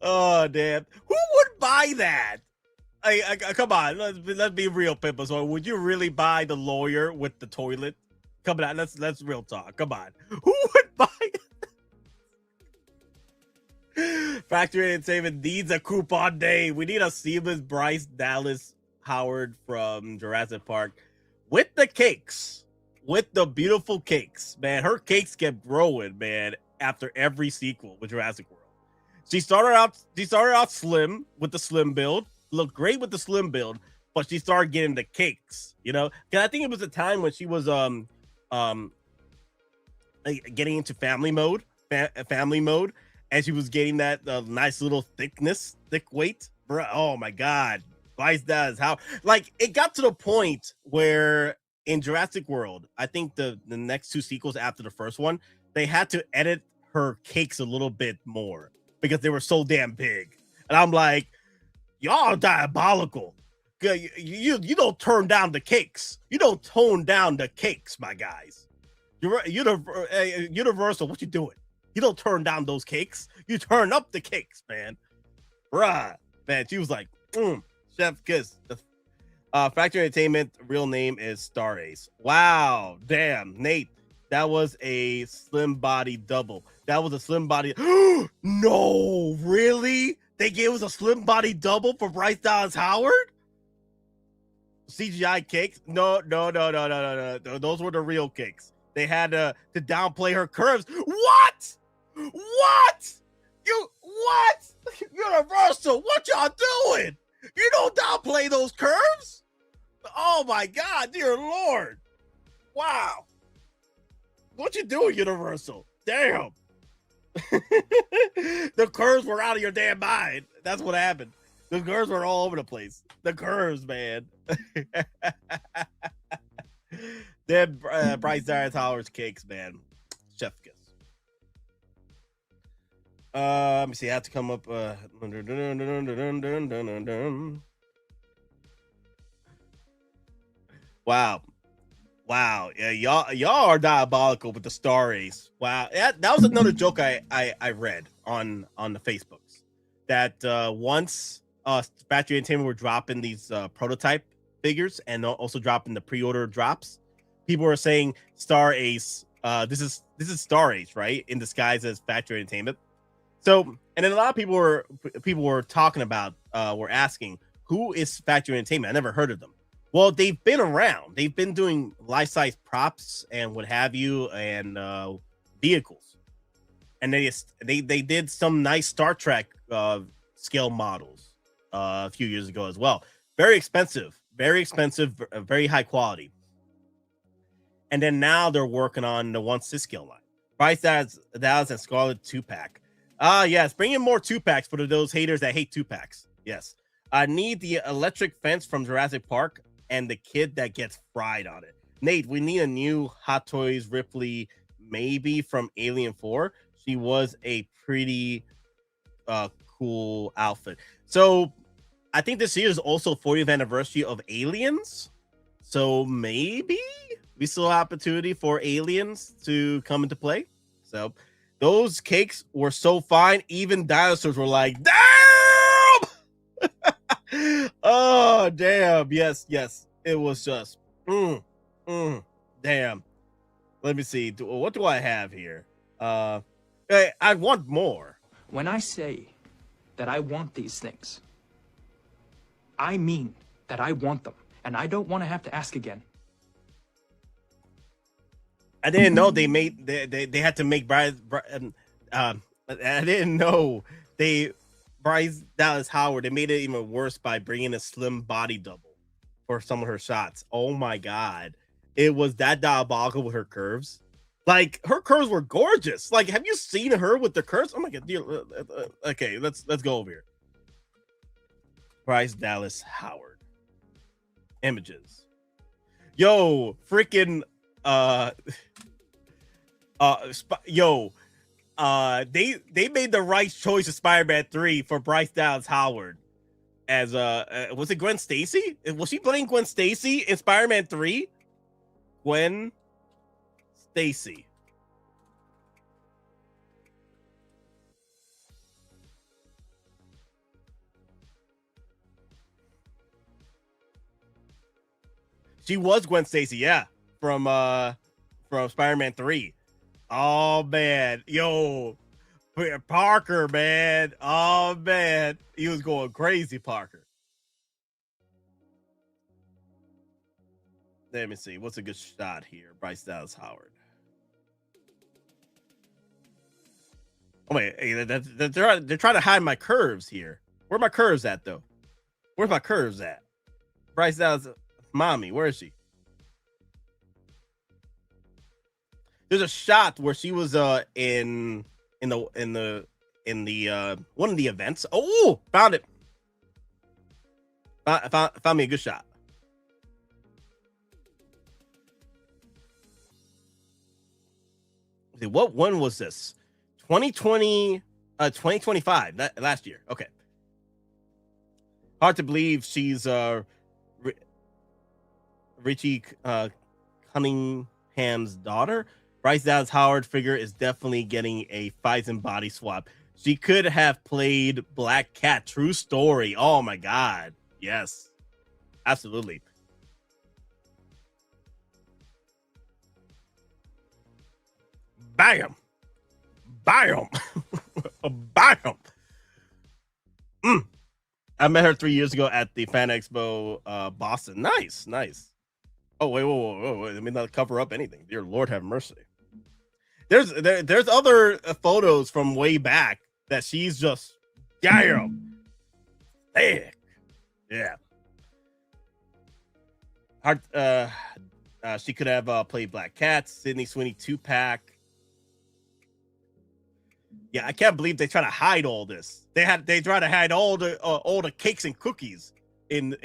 Oh damn. Who would buy that? Come on, let's be real, Pipozoid. Would you really buy the lawyer with the toilet? Come on, let's real talk. Come on. Who would buy it? Factory Entertainment needs a coupon day. We need a seamless Bryce Dallas Howard from Jurassic Park with the cakes, with the beautiful cakes. Man, her cakes kept growing, man, after every sequel with Jurassic World. She started out slim with the slim build, looked great with the slim build, but she started getting the cakes, because I think it was a time when she was getting into family mode, and she was getting that nice little thick weight, bro. Oh my God, Vice does how it got to the point where in Jurassic World, I think the next two sequels after the first one, they had to edit her cakes a little bit more because they were so damn big. And I'm like, y'all are diabolical. You don't turn down the cakes. You don't tone down the cakes, my guys. Universal, what you doing? You don't turn down those cakes. You turn up the cakes, man. Bruh. Man, she was like, Chef Kiss. The Factory Entertainment real name is Star Ace. Wow. Damn, Nate. That was a slim body double. That was a slim body. No, really? They gave us a slim body double for Bryce Dallas Howard? CGI cakes? No. Those were the real cakes. They had to downplay her curves. What? Universal, what y'all doing? You don't downplay those curves? Oh my God, dear Lord. Wow. What you doing, Universal? Damn. The curves were out of your damn mind. That's what happened. The curves were all over the place. The curves, man. They're Bryce Dallas Howard's cakes, man. Chef kiss. Let me see. I have to come up. Wow. Yeah, y'all are diabolical with the Star Ace. Wow. That was another joke I read on the Facebooks. That once Factory Entertainment were dropping these prototype figures and also dropping the pre-order drops, people were saying Star Ace. This is Star Ace, right? In disguise as Factory Entertainment. So, and then a lot of people were talking about, were asking, who is Factory Entertainment? I never heard of them. Well, they've been around. They've been doing life-size props and what have you, and vehicles. And they did some nice Star Trek scale models a few years ago as well. Very expensive, very high quality. And then now they're working on the 1/6 scale line. Bryce Dallas and Scarlet 2-pack. Yes, bring in more 2-packs for those haters that hate 2-packs. Yes. I need the electric fence from Jurassic Park and the kid that gets fried on it. Nate, we need a new Hottoys Ripley, maybe from Alien 4. She was a pretty cool outfit. So I think this year is also 40th anniversary of Aliens. So maybe we still have opportunity for Aliens to come into play. So those cakes were so fine. Even dinosaurs were like, damn! Oh, damn. Yes. It was just, damn. Let me see. What do I have here? Hey, I want more. When I say that I want these things, I mean that I want them, and I don't want to have to ask again. I didn't know they had to make Bryce. I didn't know Bryce Dallas Howard. They made it even worse by bringing a slim body double for some of her shots. Oh my God, it was that diabolical with her curves. Like, her curves were gorgeous. Like, have you seen her with the curves? Oh my God, okay, let's go over here. Bryce Dallas Howard images. Yo, freaking they made the right choice of Spider-Man 3 for Bryce Dallas Howard as was it Gwen Stacy? Was she playing Gwen Stacy in Spider-Man 3? Gwen Stacy. She was Gwen Stacy, yeah, from Spider-Man 3. Oh man, yo, Parker, man. Oh man, he was going crazy, Parker. Let me see, what's a good shot here? Bryce Dallas Howard. Oh wait, they're trying to hide my curves here. Where are my curves at though? Where's my curves at? Bryce Dallas, mommy, where is she? There's a shot where she was in the one of the events. Oh, found it. Found me a good shot. What one was this? 2020, 2025, last year. Okay. Hard to believe she's Richie Cunningham's daughter. Bryce Dallas Howard figure is definitely getting a Phison body swap. She could have played Black Cat. True story. Oh my God. Yes. Absolutely. Bam. Bam. Bam. I met her 3 years ago at the Fan Expo Boston. Nice. Oh, wait. Let me not cover up anything. Dear Lord have mercy. There's other photos from way back that she's just thick. Yeah. She could have played Black Cat, Sydney Sweeney 2-pack. Yeah, I can't believe they try to hide all this. They try to hide all the cakes and cookies in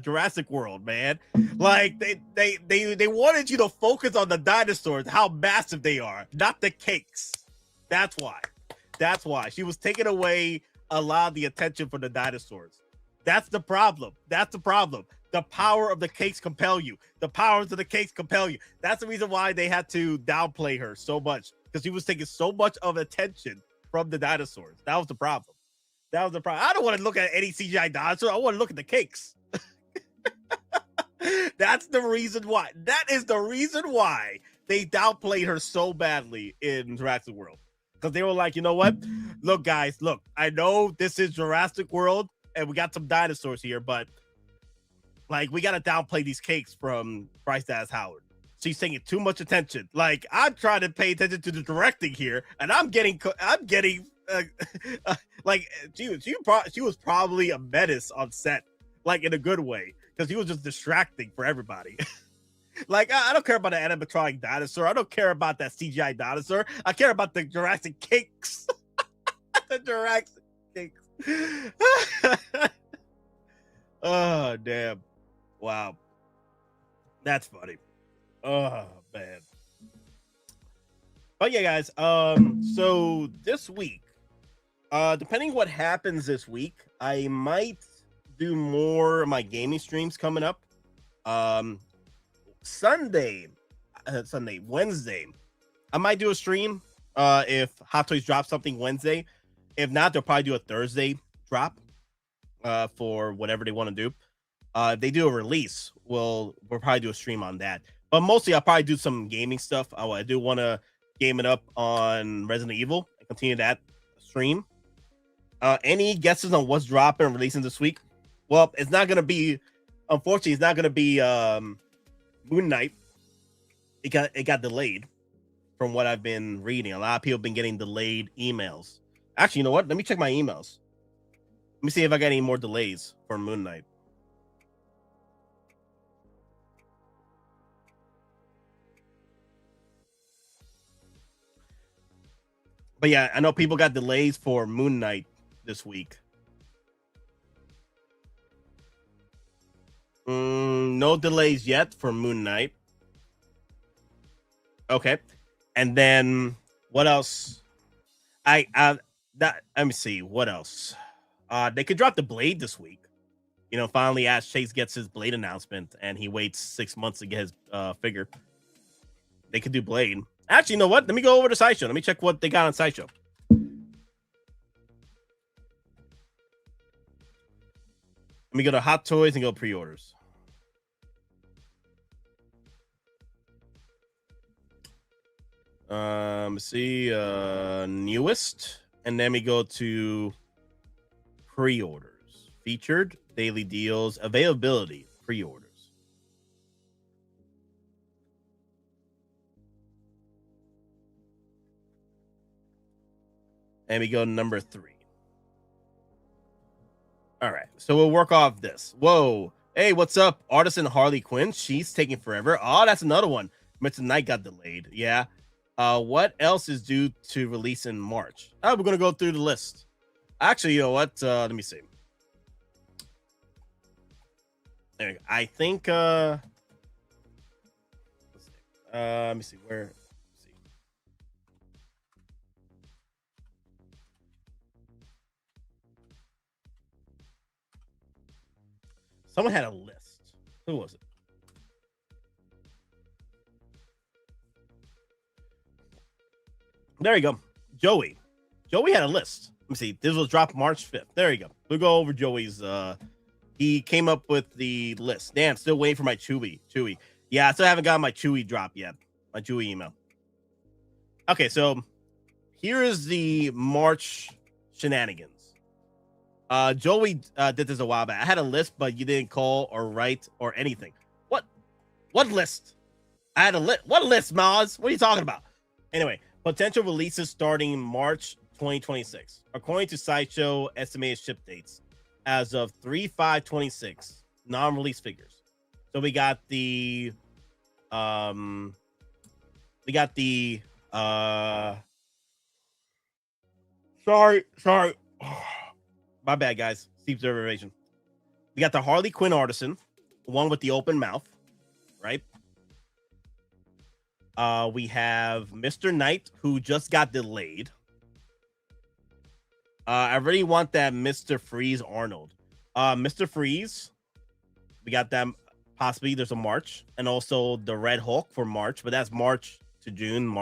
Jurassic World, man. Like they wanted you to focus on the dinosaurs, how massive they are, not the cakes. That's why she was taking away a lot of the attention from the dinosaurs. That's the problem. The power of the cakes compel you. The powers of the cakes compel you. That's the reason why they had to downplay her so much, because she was taking so much of attention from the dinosaurs. That was the problem. I don't want to look at any CGI dinosaur. I want to look at the cakes. That's the reason why. That is the reason why they downplayed her so badly in Jurassic World. Because they were like, you know what? Look, guys, I know this is Jurassic World and we got some dinosaurs here, but like, we got to downplay these cakes from Bryce Dallas Howard. She's taking too much attention. Like, I'm trying to pay attention to the directing here, and I'm getting like she was probably a menace on set, like in a good way, because he was just distracting for everybody. Like, I don't care about the animatronic dinosaur. I don't care about that CGI dinosaur. I care about the Jurassic cakes. The Jurassic cakes. Oh, damn. Wow. That's funny. Oh, man. But yeah, guys, so this week, depending what happens this week, I might do more of my gaming streams coming up. Wednesday, I might do a stream if Hottoys drop something Wednesday. If not, they'll probably do a Thursday drop for whatever they want to do. If they do a release, we'll probably do a stream on that. But mostly, I'll probably do some gaming stuff. I do want to game it up on Resident Evil and continue that stream. Any guesses on what's dropping and releasing this week? Well, it's not going to be, unfortunately, it's not going to be Moon Knight. It got delayed from what I've been reading. A lot of people have been getting delayed emails. Actually, you know what? Let me check my emails. Let me see if I got any more delays for Moon Knight. But yeah, I know people got delays for Moon Knight this week. No delays yet for Moon Knight. Okay. And then what else? Let me see what else. They could drop the Blade this week. You know, finally Ash Chase gets his Blade announcement and he waits 6 months to get his figure. They could do Blade. Actually, you know what? Let me go over to Sideshow. Let me check what they got on Sideshow. Let me go to Hottoys and go pre-orders. See newest, and then we go to pre-orders, featured, daily deals, availability, pre-orders. And we go to number 3. All right, so we'll work off this. Whoa, hey, what's up, Artisan Harley Quinn? She's taking forever. Oh, that's another one. Mr. Knight got delayed. Yeah. What else is due to release in March? We're gonna go through the list. Actually, you know what? Let me see. There, I think. Let me see where. Let's see. Someone had a list. Who was it? There you go. Joey. Joey had a list. Let me see. This was dropped March 5th. There you go. We'll go over Joey's. He came up with the list. Damn, still waiting for my Chewy. Yeah, I still haven't gotten my Chewy drop yet. My Chewy email. Okay, so here is the March shenanigans. Joey did this a while back. I had a list, but you didn't call or write or anything. What list? I had a list. What list, Maz? What are you talking about? Anyway, potential releases starting March 2026. According to Sideshow estimated ship dates as of 3/5/26, non-release figures. So we got the sorry. My bad, guys. Steep derivation. We got the Harley Quinn Artisan, one with the open mouth, right? We have Mr. Knight, who just got delayed. I really want that Mr. Freeze Arnold. Mr. Freeze, we got them. Possibly there's a March, and also the Red Hulk for March, but that's March to June.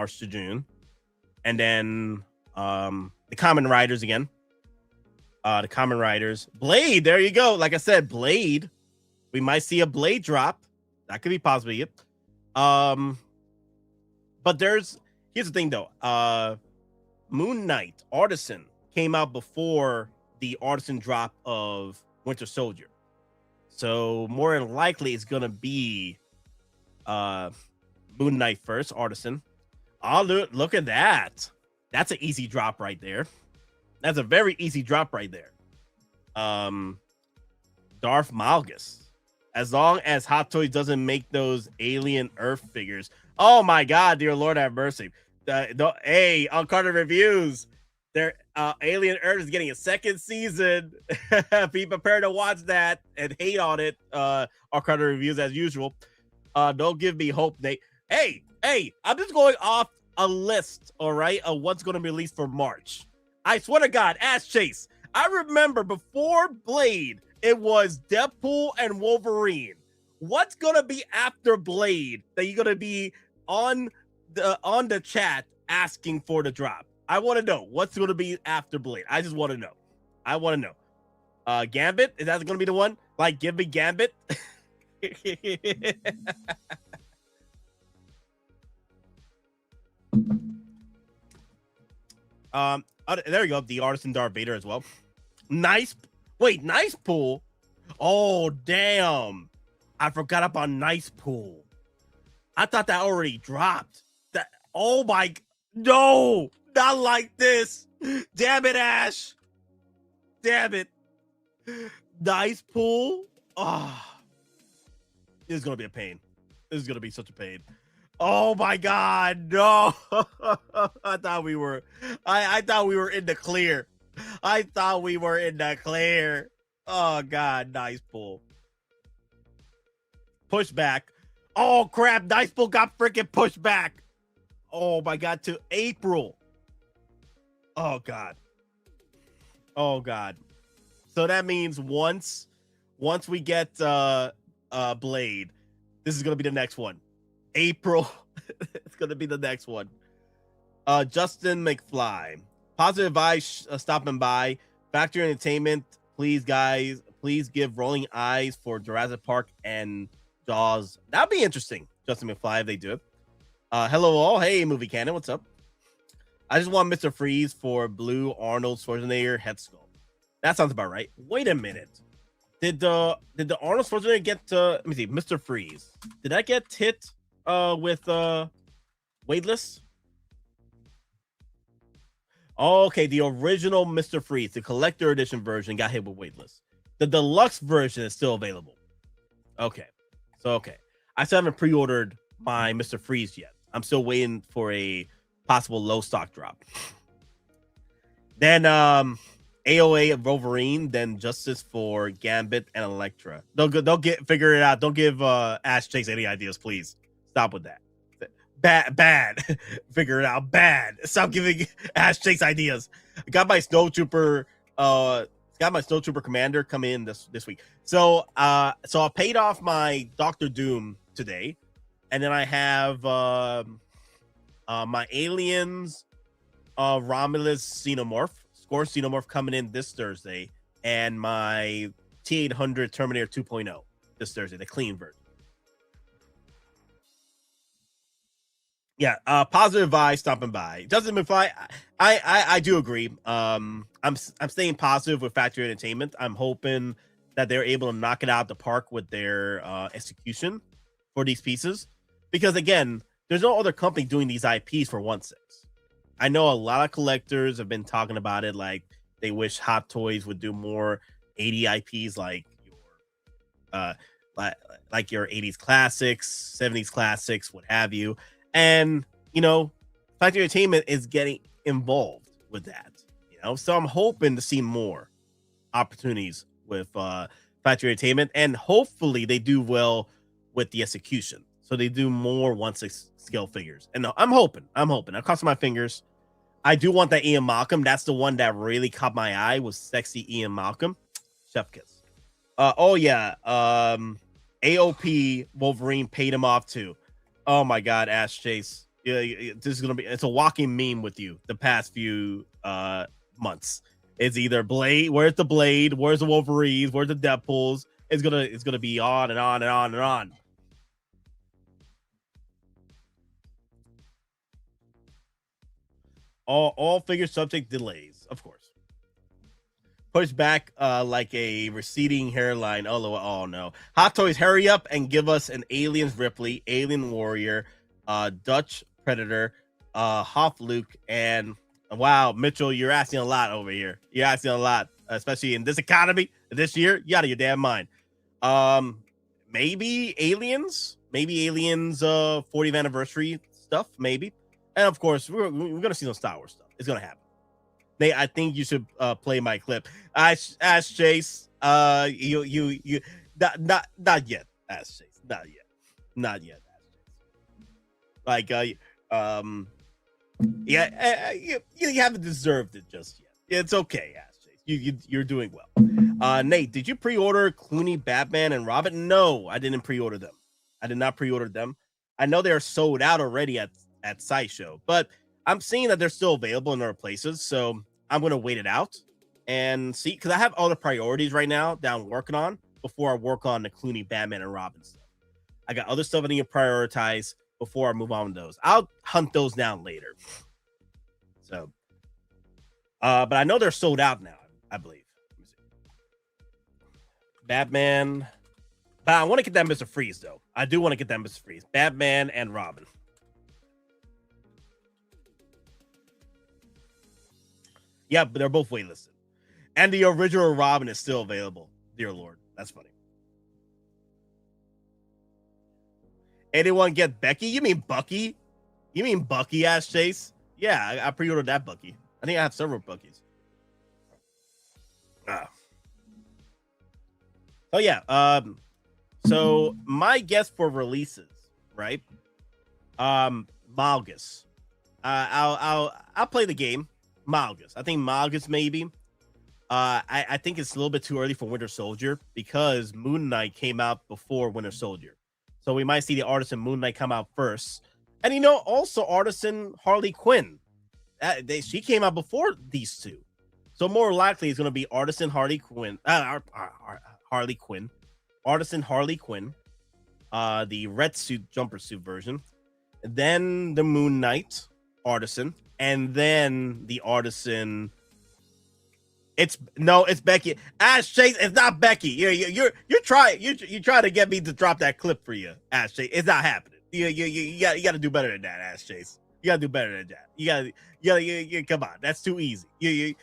And then the Common Riders again. The Common Riders. Blade, there you go. Like I said, Blade. We might see a Blade drop. That could be possibly it. But here's the thing though. Moon Knight Artisan came out before the Artisan drop of Winter Soldier. So more than likely it's gonna be Moon Knight first, Artisan. Oh, look at that. That's an easy drop right there. That's a very easy drop right there. Darth Malgus. As long as Hottoys doesn't make those Alien Earth figures. Oh my God, dear Lord have mercy. Hey, on Carter Reviews, Alien Earth is getting a second season. Be prepared to watch that and hate on it. On Carter Reviews as usual. Don't give me hope, Nate. Hey, I'm just going off a list, all right, of what's going to be released for March. I swear to God, Ass Chase. I remember before Blade, it was Deadpool and Wolverine. What's gonna be after Blade that you're gonna be on the chat asking for the drop? I want to know what's gonna be after Blade. I just want to know. I want to know. Gambit, is that gonna be the one? Like, give me Gambit. There you go. The Artisan Darth Vader as well. Nice. Wait, Nice Pool. Oh, damn. I forgot about Nice Pool. I thought that already dropped. Oh my. No, not like this. Damn it, Ash. Damn it. Nice Pool. Oh, this is going to be a pain. This is going to be such a pain. Oh my God, no. I thought we were in the clear. Oh God, Nice Pool. Pushback. Oh crap, Nice Pool got freaking pushed back. Oh my God, to April. Oh God. So that means once we get Blade, this is gonna be the next one. April. It's gonna be the next one. Justin McFly. Positive vibes stopping by. Factory Entertainment, please guys, please give rolling eyes for Jurassic Park and Jaws. That'd be interesting, Justin McFly, if they do it. Hello all. Hey, Movie Canon, what's up? I just want Mr. Freeze for blue Arnold Schwarzenegger head sculpt. That sounds about right. Wait a minute. Did the Arnold Schwarzenegger get let me see, Mr. Freeze? Did that get hit with Weightless? Okay, the original Mr. Freeze, the collector edition version, got hit with Weightless. The deluxe version is still available. Okay. I still haven't pre-ordered my Mr. Freeze yet. I'm still waiting for a possible low stock drop. Then AOA of Wolverine, then Justice for Gambit and Elektra. Don't figure it out. Don't give Ash Chase any ideas, please. Stop with that. Bad. Figure it out. Bad. Stop giving Ash Chase ideas. I got my Stormtrooper got my Stormtrooper commander come in this week. So I paid off my Doctor Doom today, and then I have my aliens, Romulus Xenomorph, Score Xenomorph coming in this Thursday, and my T-800 Terminator 2.0 this Thursday, the clean version. Yeah, positive vibes stopping by. Doesn't imply I do agree. I'm staying positive with Factory Entertainment. I'm hoping that they're able to knock it out the park with their execution for these pieces, because again, there's no other company doing these IPs for 1/6. I know a lot of collectors have been talking about it, like they wish Hottoys would do more 80 IPs, like your 80s classics, 70s classics, what have you. And Factory Entertainment is getting involved with that. So I'm hoping to see more opportunities with Factory Entertainment, and hopefully they do well with the execution. So they do more 1/6 scale figures. And I'm hoping. I cross my fingers. I do want that Ian Malcolm. That's the one that really caught my eye, was sexy Ian Malcolm. Chef kiss. AOP Wolverine paid him off too. Oh my God, Ash Chase. Yeah, this is it's a walking meme with you the past few months. It's either Blade, where's the Blade, where's the Wolverines, where's the Deadpools? It's gonna be on and on and on and on. All figure subject delays, of course. Push back like a receding hairline. Oh no. Hottoys, hurry up and give us an Aliens Ripley, Alien Warrior, Dutch Predator, Hoff Luke, and wow, Mitchell, you're asking a lot over here. You're asking a lot, especially in this economy this year. You out of your damn mind. Maybe Aliens 40th anniversary stuff, maybe. And of course, we're gonna see some Star Wars stuff. It's gonna happen. Nate, I think you should play my clip. Ash Chase, not yet. Ash Chase, not yet. Like, you haven't deserved it just yet. It's okay, Ash Chase. You're doing well. Nate, did you pre-order Clooney, Batman, and Robin? No, I didn't pre-order them. I did not pre-order them. I know they are sold out already at Sideshow, but I'm seeing that they're still available in other places, so I'm going to wait it out and see, because I have other priorities right now that I'm working on before I work on the Clooney, Batman, and Robin stuff. I got other stuff I need to prioritize before I move on to those. I'll hunt those down later. So, but I know they're sold out now, I believe. Batman. But I want to get that Mr. Freeze, though. I do want to get that Mr. Freeze. Batman and Robin. Yeah, but they're both waitlisted. And the original Robin is still available. Dear Lord. That's funny. Anyone get Becky? You mean Bucky? You mean Bucky, Ash Chase? Yeah, I pre-ordered that Bucky. I think I have several Buckies. Oh, yeah. So my guess for releases, right? Malgus. I'll play the game. Malgus. I think Malgus maybe. I think it's a little bit too early for Winter Soldier because Moon Knight came out before Winter Soldier. So we might see the Artisan Moon Knight come out first. And also Artisan Harley Quinn. She came out before these two. So more likely it's going to be Artisan Harley Quinn. Harley Quinn. Artisan Harley Quinn. The red suit jumper suit version. Then the Moon Knight Artisan. And then the Artisan. It's Becky. Ash Chase, it's not Becky. You're trying to get me to drop that clip for you, Ash Chase. It's not happening. You got to do better than that, Ash Chase. You got to do better than that. You come on. That's too easy. You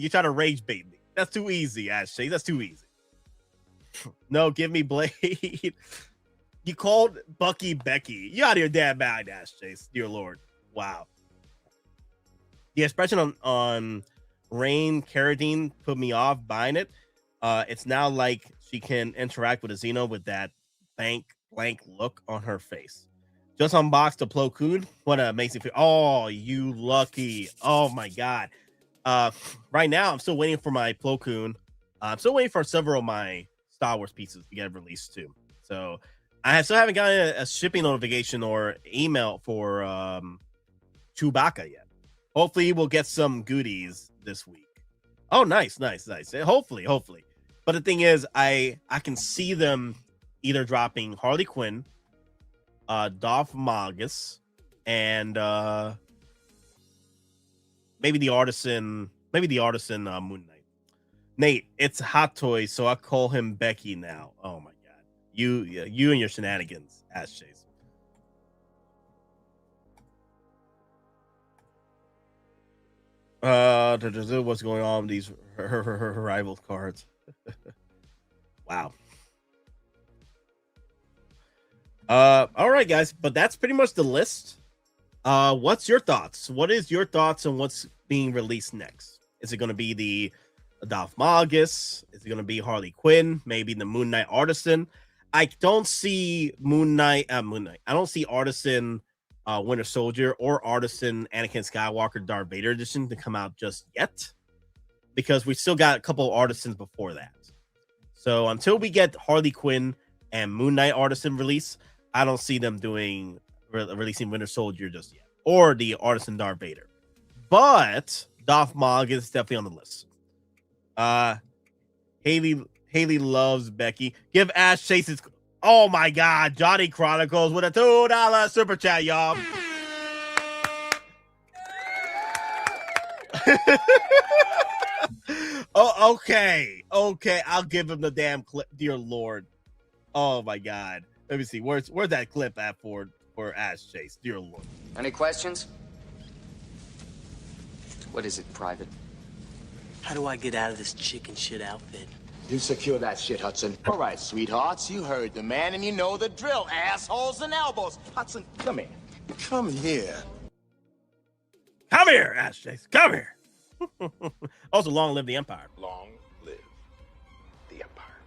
try to rage bait me. That's too easy, Ash Chase. That's too easy. No, give me Blade. You called Bucky Becky. You out of your damn mind, Ash Chase. Dear Lord. Wow. The expression on Rain Carradine put me off buying it. It's now like she can interact with a Xeno with that blank look on her face. Just unboxed the Plo Koon. What an amazing figure. Oh, you lucky. Oh my God. Right now I'm still waiting for my Plo Koon I'm still waiting for several of my Star Wars pieces to get released too. So I still haven't gotten a shipping notification or email for Chewbacca yet. Hopefully we'll get some goodies this week. Oh, nice. Hopefully. But the thing is, I can see them either dropping Harley Quinn, Darth Magus, and maybe the Artisan Moon Knight. Nate, it's Hottoys, so I call him Becky now. Oh my god, you and your shenanigans, ass chase. What's going on with these her rival cards? Wow. All right, guys, but that's pretty much the list. What's your thoughts? What is your thoughts on what's being released next? Is it going to be the Darth Magus? Is it going to be Harley Quinn? Maybe the Moon Knight Artisan? I don't see Moon Knight. I don't see Artisan Winter Soldier or Artisan Anakin Skywalker Darth Vader edition to come out just yet, because we still got a couple of Artisans before that. So until we get Harley Quinn and Moon Knight Artisan release, I don't see them releasing Winter Soldier just yet, or the Artisan Darth Vader. But Darth Magus is definitely on the list. Haley loves Becky. Give Ash Chase's. Oh my God, Johnny Chronicles with a $2 super chat, y'all. Oh, okay. I'll give him the damn clip, dear Lord. Oh my God. Let me see. Where's that clip at for Ash Chase, dear Lord? Any questions? What is it, Private? How do I get out of this chicken shit outfit? You secure that shit, Hudson. All right, sweethearts, you heard the man and you know the drill. Assholes and elbows. Hudson, come here. Come here. Come here, Ash Chase. Come here. Also, long live the Empire. Long live the Empire.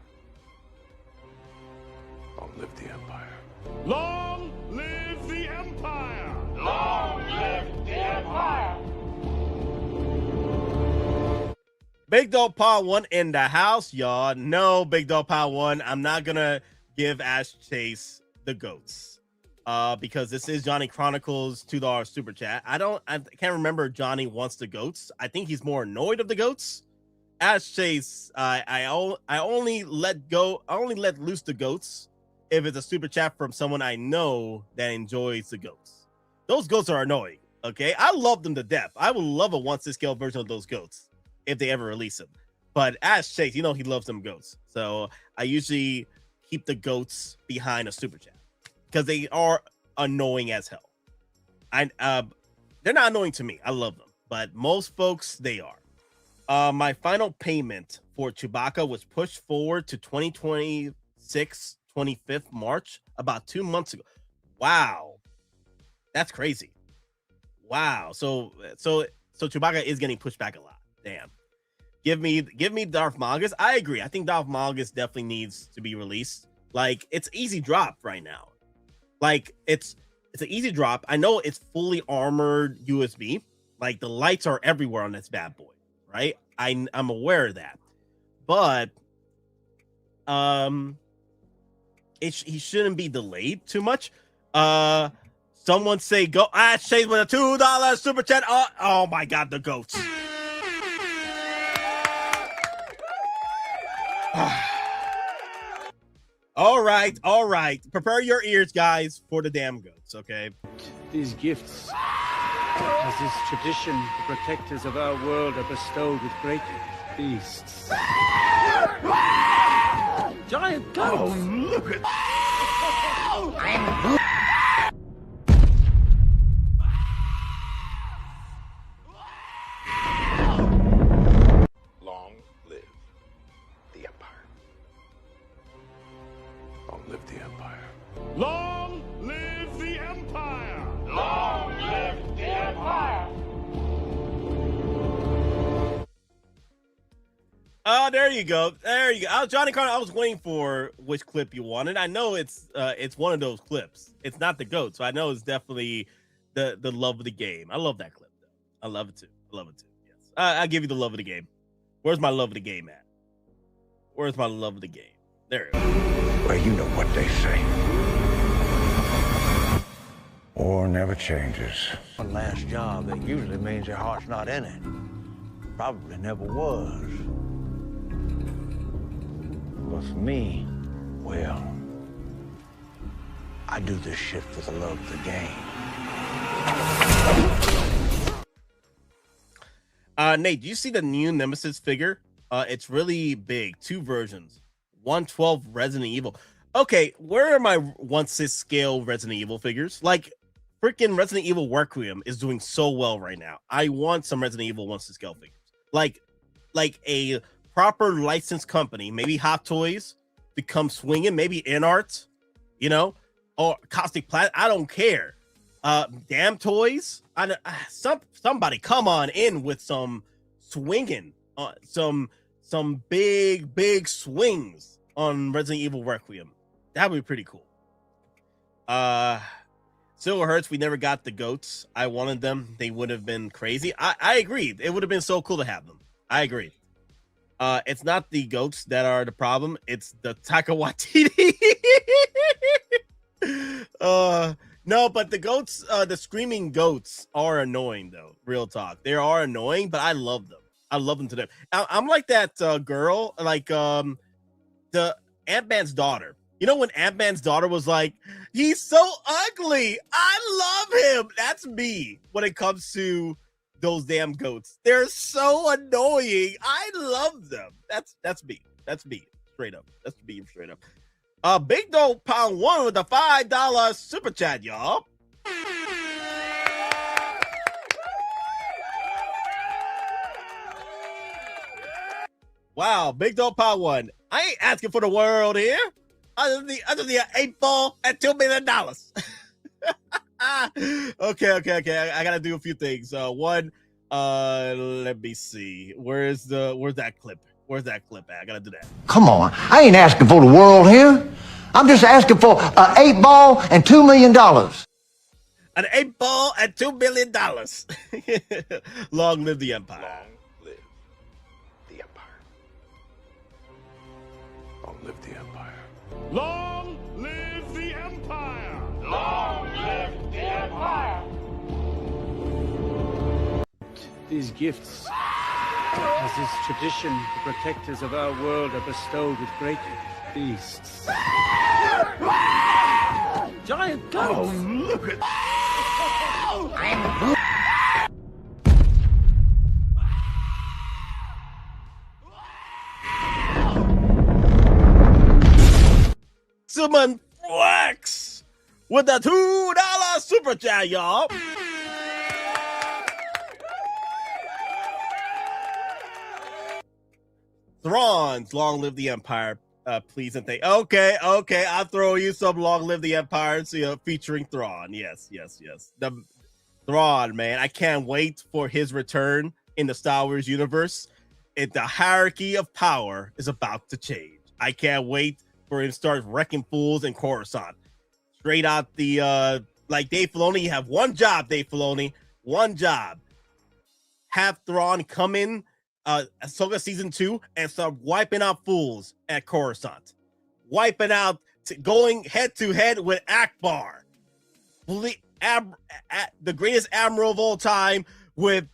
Long live the Empire. Long live the Empire! Long live the Empire! Big Dog Paw 1 in the house, y'all. No, Big Dog Paw 1. I'm not gonna give Ash Chase the goats. Because this is Johnny Chronicles $2 super chat. I can't remember if Johnny wants the goats. I think he's more annoyed of the goats. Ash Chase, I only let loose the goats if it's a super chat from someone I know that enjoys the goats. Those goats are annoying. Okay, I love them to death. I would love a 1/6 scale version of those goats if they ever release them. But Ash Chase, you know he loves them goats. So I usually keep the goats behind a super chat because they are annoying as hell. They're not annoying to me. I love them, but most folks they are. My final payment for Chewbacca was pushed forward to 2026, 25th March, about 2 months ago. Wow, that's crazy. Wow. So Chewbacca is getting pushed back a lot. Damn. Give me Darth Magus. I agree. I think Darth Magus definitely needs to be released. Like, it's easy drop right now. Like, it's an easy drop. I know it's fully armored USB. Like, the lights are everywhere on this bad boy, right? I'm aware of that. But he shouldn't be delayed too much. Someone say go Ash Chase with a $2 super chat. Oh my God, the goats. All right. Prepare your ears, guys, for the damn goats, okay? These gifts, as is tradition, the protectors of our world are bestowed with great beasts. Giant goats! Oh, look at Long live the Empire. Long live the Empire. Long live the Empire! Long live the Empire! Oh, there you go. Johnny Carter, I was waiting for which clip you wanted. I know it's one of those clips. It's not the GOAT, so I know it's definitely the love of the game. I love that clip, though. I love it too. Yes. I give you the love of the game. Where's my love of the game at? Where's my love of the game? There it is. Well, you know what they say. War never changes. One last job, that usually means your heart's not in it. Probably never was. But for me, well, I do this shit for the love of the game. Nate, do you see the new Nemesis figure? It's really big. 2 versions. 112 Resident Evil. Okay, where are my 1/6 scale Resident Evil figures? Like, freaking Resident Evil Requiem is doing so well right now. I want some Resident Evil 1/6 scale figures. Like a proper licensed company, maybe Hottoys, to come swinging, maybe InArt, you know, or Caustic Planet. I don't care. Damn Toys. Somebody come on in with some swinging, some big swings on Resident Evil Requiem. That would be pretty cool. Silver hurts we never got the goats. I wanted them. They would have been crazy. I agree. It would have been so cool to have them. I agree. It's not the goats that are the problem. It's the Taika Waititi. No, but the goats, the screaming goats are annoying though. Real talk. They are annoying, but I love them. I love them to death. I'm like that girl, like the Ant-Man's daughter. You know when Ant-Man's daughter was like, he's so ugly. I love him. That's me when it comes to those damn goats. They're so annoying. I love them. That's me. That's me. Straight up. That's me straight up. Big Dope Pound 1 with the $5 super chat, y'all. Wow, Big Dope Pound 1. I ain't asking for the world here. I just need an 8-ball at $2 million. Okay. I gotta do a few things. One, let me see. Where's that clip? Where's that clip at? I gotta do that. Come on, I ain't asking for the world here. I'm just asking for an 8-ball and $2 million. An 8-ball and $2 million. Long live the Empire. Long live the Empire. Long live the Empire. Long live the Empire! Long live the Empire! These gifts, as is tradition, the protectors of our world are bestowed with great beasts. Giant goats! Oh, look at... Summon Flex with the $2 super chat, y'all. Thrawn's Long Live the Empire, please and thank. Okay, I'll throw you some Long Live the Empire, featuring Thrawn. Yes. The Thrawn, man, I can't wait for his return in the Star Wars universe. The hierarchy of power is about to change. I can't wait for him to start wrecking fools in Coruscant. Straight out the like Dave Filoni, you have one job, Dave Filoni, one job. Have Thrawn come in Ahsoka season 2 and start wiping out fools at Coruscant, wiping out, going head to head with Akbar, the greatest admiral of all time, with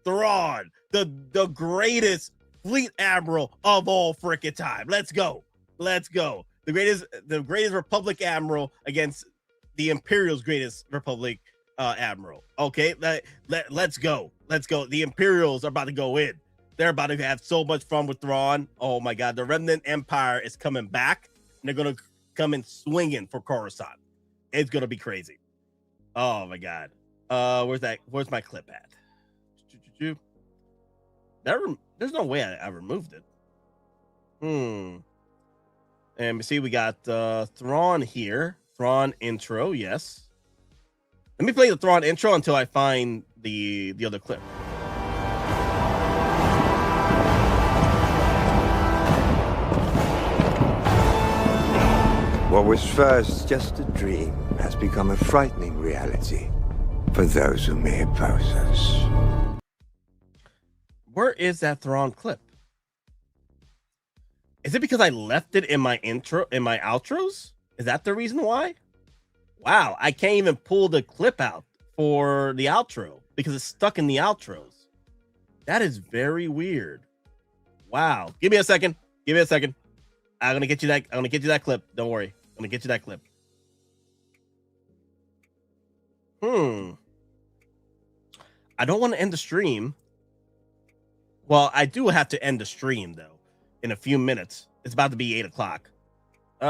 Thrawn, the greatest fleet admiral of all freaking time. Let's go. The greatest Republic admiral against the Imperial's greatest Republic admiral. Okay, let's go. The Imperials are about to go in. They're about to have so much fun with Thrawn. Oh my God, the Remnant Empire is coming back, and they're gonna come in swinging for Coruscant. It's gonna be crazy. Oh my God. Where's my clip at? There's no way I removed it. And we see we got Thrawn here. Thrawn intro, yes. Let me play the Thrawn intro until I find the other clip. What was first just a dream has become a frightening reality for those who may oppose us. Where is that Thrawn clip? Is it because I left it in my outros? Is that the reason why? Wow, I can't even pull the clip out for the outro because it's stuck in the outros. That is very weird. Wow. Give me a second. Give me a second. I'm gonna get you that clip. Don't worry. I'm gonna get you that clip. I don't want to end the stream. Well, I do have to end the stream though in a few minutes. It's about to be 8 o'clock. Did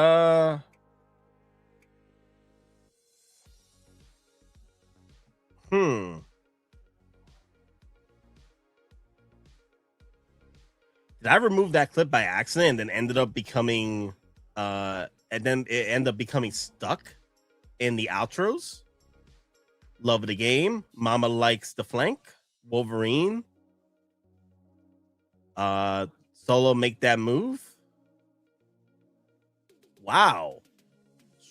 I remove that clip by accident and then ended up becoming and then it ended up becoming stuck in the outros? Love the game. Mama likes the flank. Wolverine. Solo make that move. Wow.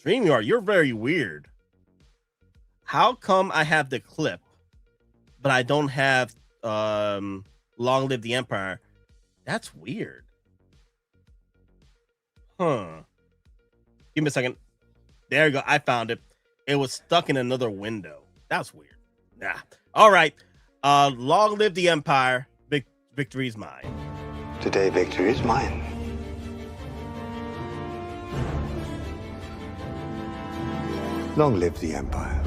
StreamYard, you're very weird. How come I have the clip, but I don't have Long Live the Empire? That's weird. Huh. Give me a second. There you go. I found it. It was stuck in another window. That's weird. Nah. All right. Long live the Empire. Victory is mine. Today, victory is mine. Long live the Empire.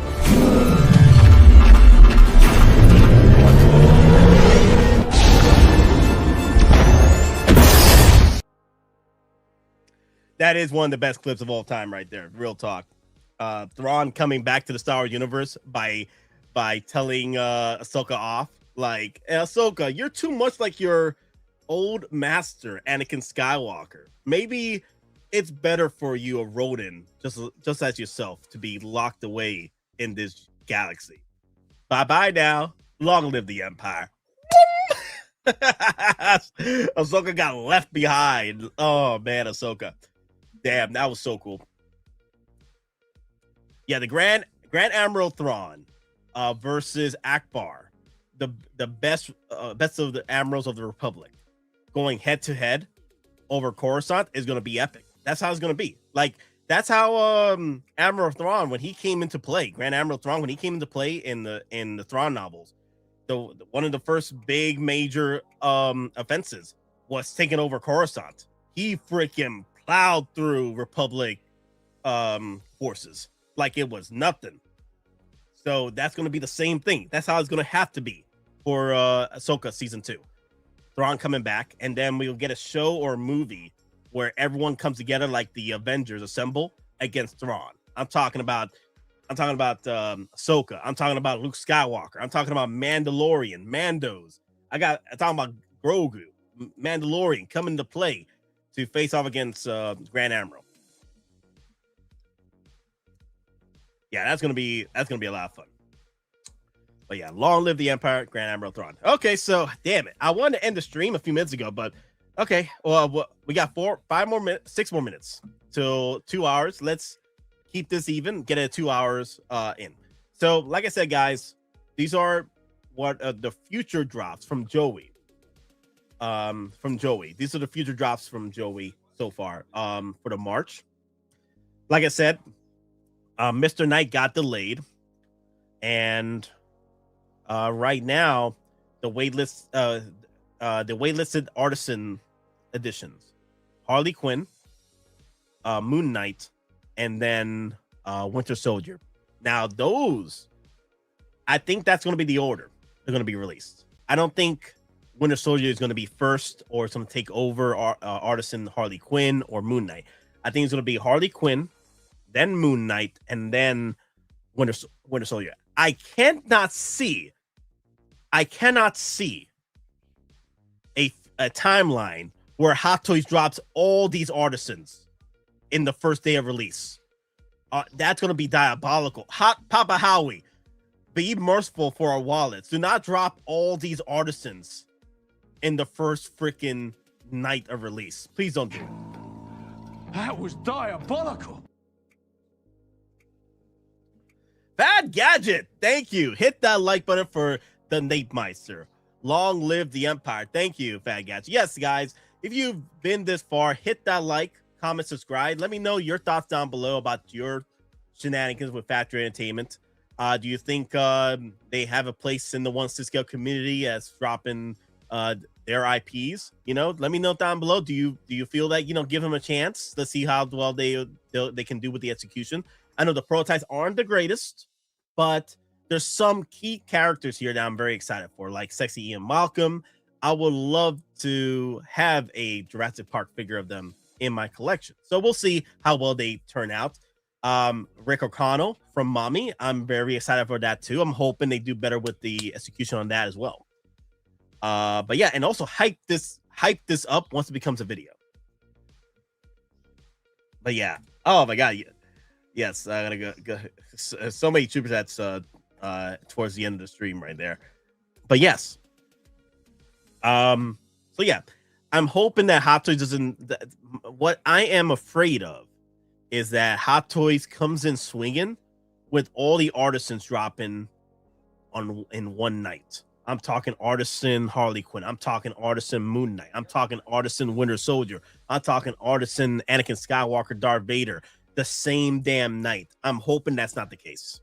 That is one of the best clips of all time right there. Real talk. Thrawn coming back to the Star Wars universe by telling Ahsoka off. Like, Ahsoka, you're too much like your old master, Anakin Skywalker. Maybe it's better for you, a rodent, just as yourself, to be locked away in this galaxy. Bye-bye now. Long live the Empire. Ahsoka got left behind. Oh, man, Ahsoka. Damn, that was so cool. Yeah, the Grand Admiral Thrawn versus Akbar, the best of the admirals of the Republic, going head to head over Coruscant is going to be epic. That's how it's going to be. Like, that's how Admiral Thrawn, when he came into play, Grand Admiral Thrawn, when he came into play in the Thrawn novels, one of the first big major offenses was taking over Coruscant. He freaking plowed through Republic forces like it was nothing. So that's going to be the same thing. That's how it's going to have to be for Ahsoka season 2. Thrawn coming back, and then we'll get a show or a movie where everyone comes together like the Avengers assemble against Thrawn. I'm talking about Ahsoka. I'm talking about Luke Skywalker. I'm talking about Mandalorian, Mandos. I'm talking about Grogu, Mandalorian coming to play to face off against Grand Admiral. Yeah, that's gonna be a lot of fun. But yeah, long live the Empire, Grand Admiral Thrawn. Okay, so damn it, I wanted to end the stream a few minutes ago, but okay, well, we got 6 more minutes till 2 hours. Let's keep this even, get it 2 hours in. So, like I said, guys, these are what the future drops from Joey. These are the future drops from Joey so far for the March. Like I said, Mr. Knight got delayed, and right now the waitlisted Artisan editions: Harley Quinn, Moon Knight, and then Winter Soldier. Now those, I think that's going to be the order they're going to be released. I don't think Winter Soldier is going to be first, or it's going to take over Artisan, Harley Quinn, or Moon Knight. I think it's going to be Harley Quinn, then Moon Knight, and then Winter Soldier. I cannot see a timeline where Hottoys drops all these Artisans in the first day of release. That's going to be diabolical. Papa Howie, be merciful for our wallets. Do not drop all these Artisans in the first freaking night of release. Please don't do it. That was diabolical. Bad Gadget, thank you. Hit that like button for the Nate Myster. Long live the Empire. Thank you, Fat Gadget. Yes, guys, if you've been this far, hit that like, comment, subscribe. Let me know your thoughts down below about your shenanigans with Factory Entertainment. Do you think they have a place in the 1/6 community as dropping their IPs? You know, let me know down below. Do you feel that, you know, give them a chance? Let's see how well they can do with the execution. I know the prototypes aren't the greatest, but there's some key characters here that I'm very excited for, like Sexy Ian Malcolm. I would love to have a Jurassic Park figure of them in my collection. So we'll see how well they turn out. Rick O'Connell from Mommy, I'm very excited for that too. I'm hoping they do better with the execution on that as well. But yeah, and also hype this up once it becomes a video. But yeah, oh my god, yes, I gotta go so many super chats towards the end of the stream right there. But yes, so yeah, I'm hoping that Hottoys doesn't. What I am afraid of is that Hottoys comes in swinging with all the Artisans dropping in one night. I'm talking Artisan Harley Quinn. I'm talking Artisan Moon Knight. I'm talking Artisan Winter Soldier. I'm talking Artisan Anakin Skywalker, Darth Vader, the same damn night. I'm hoping that's not the case.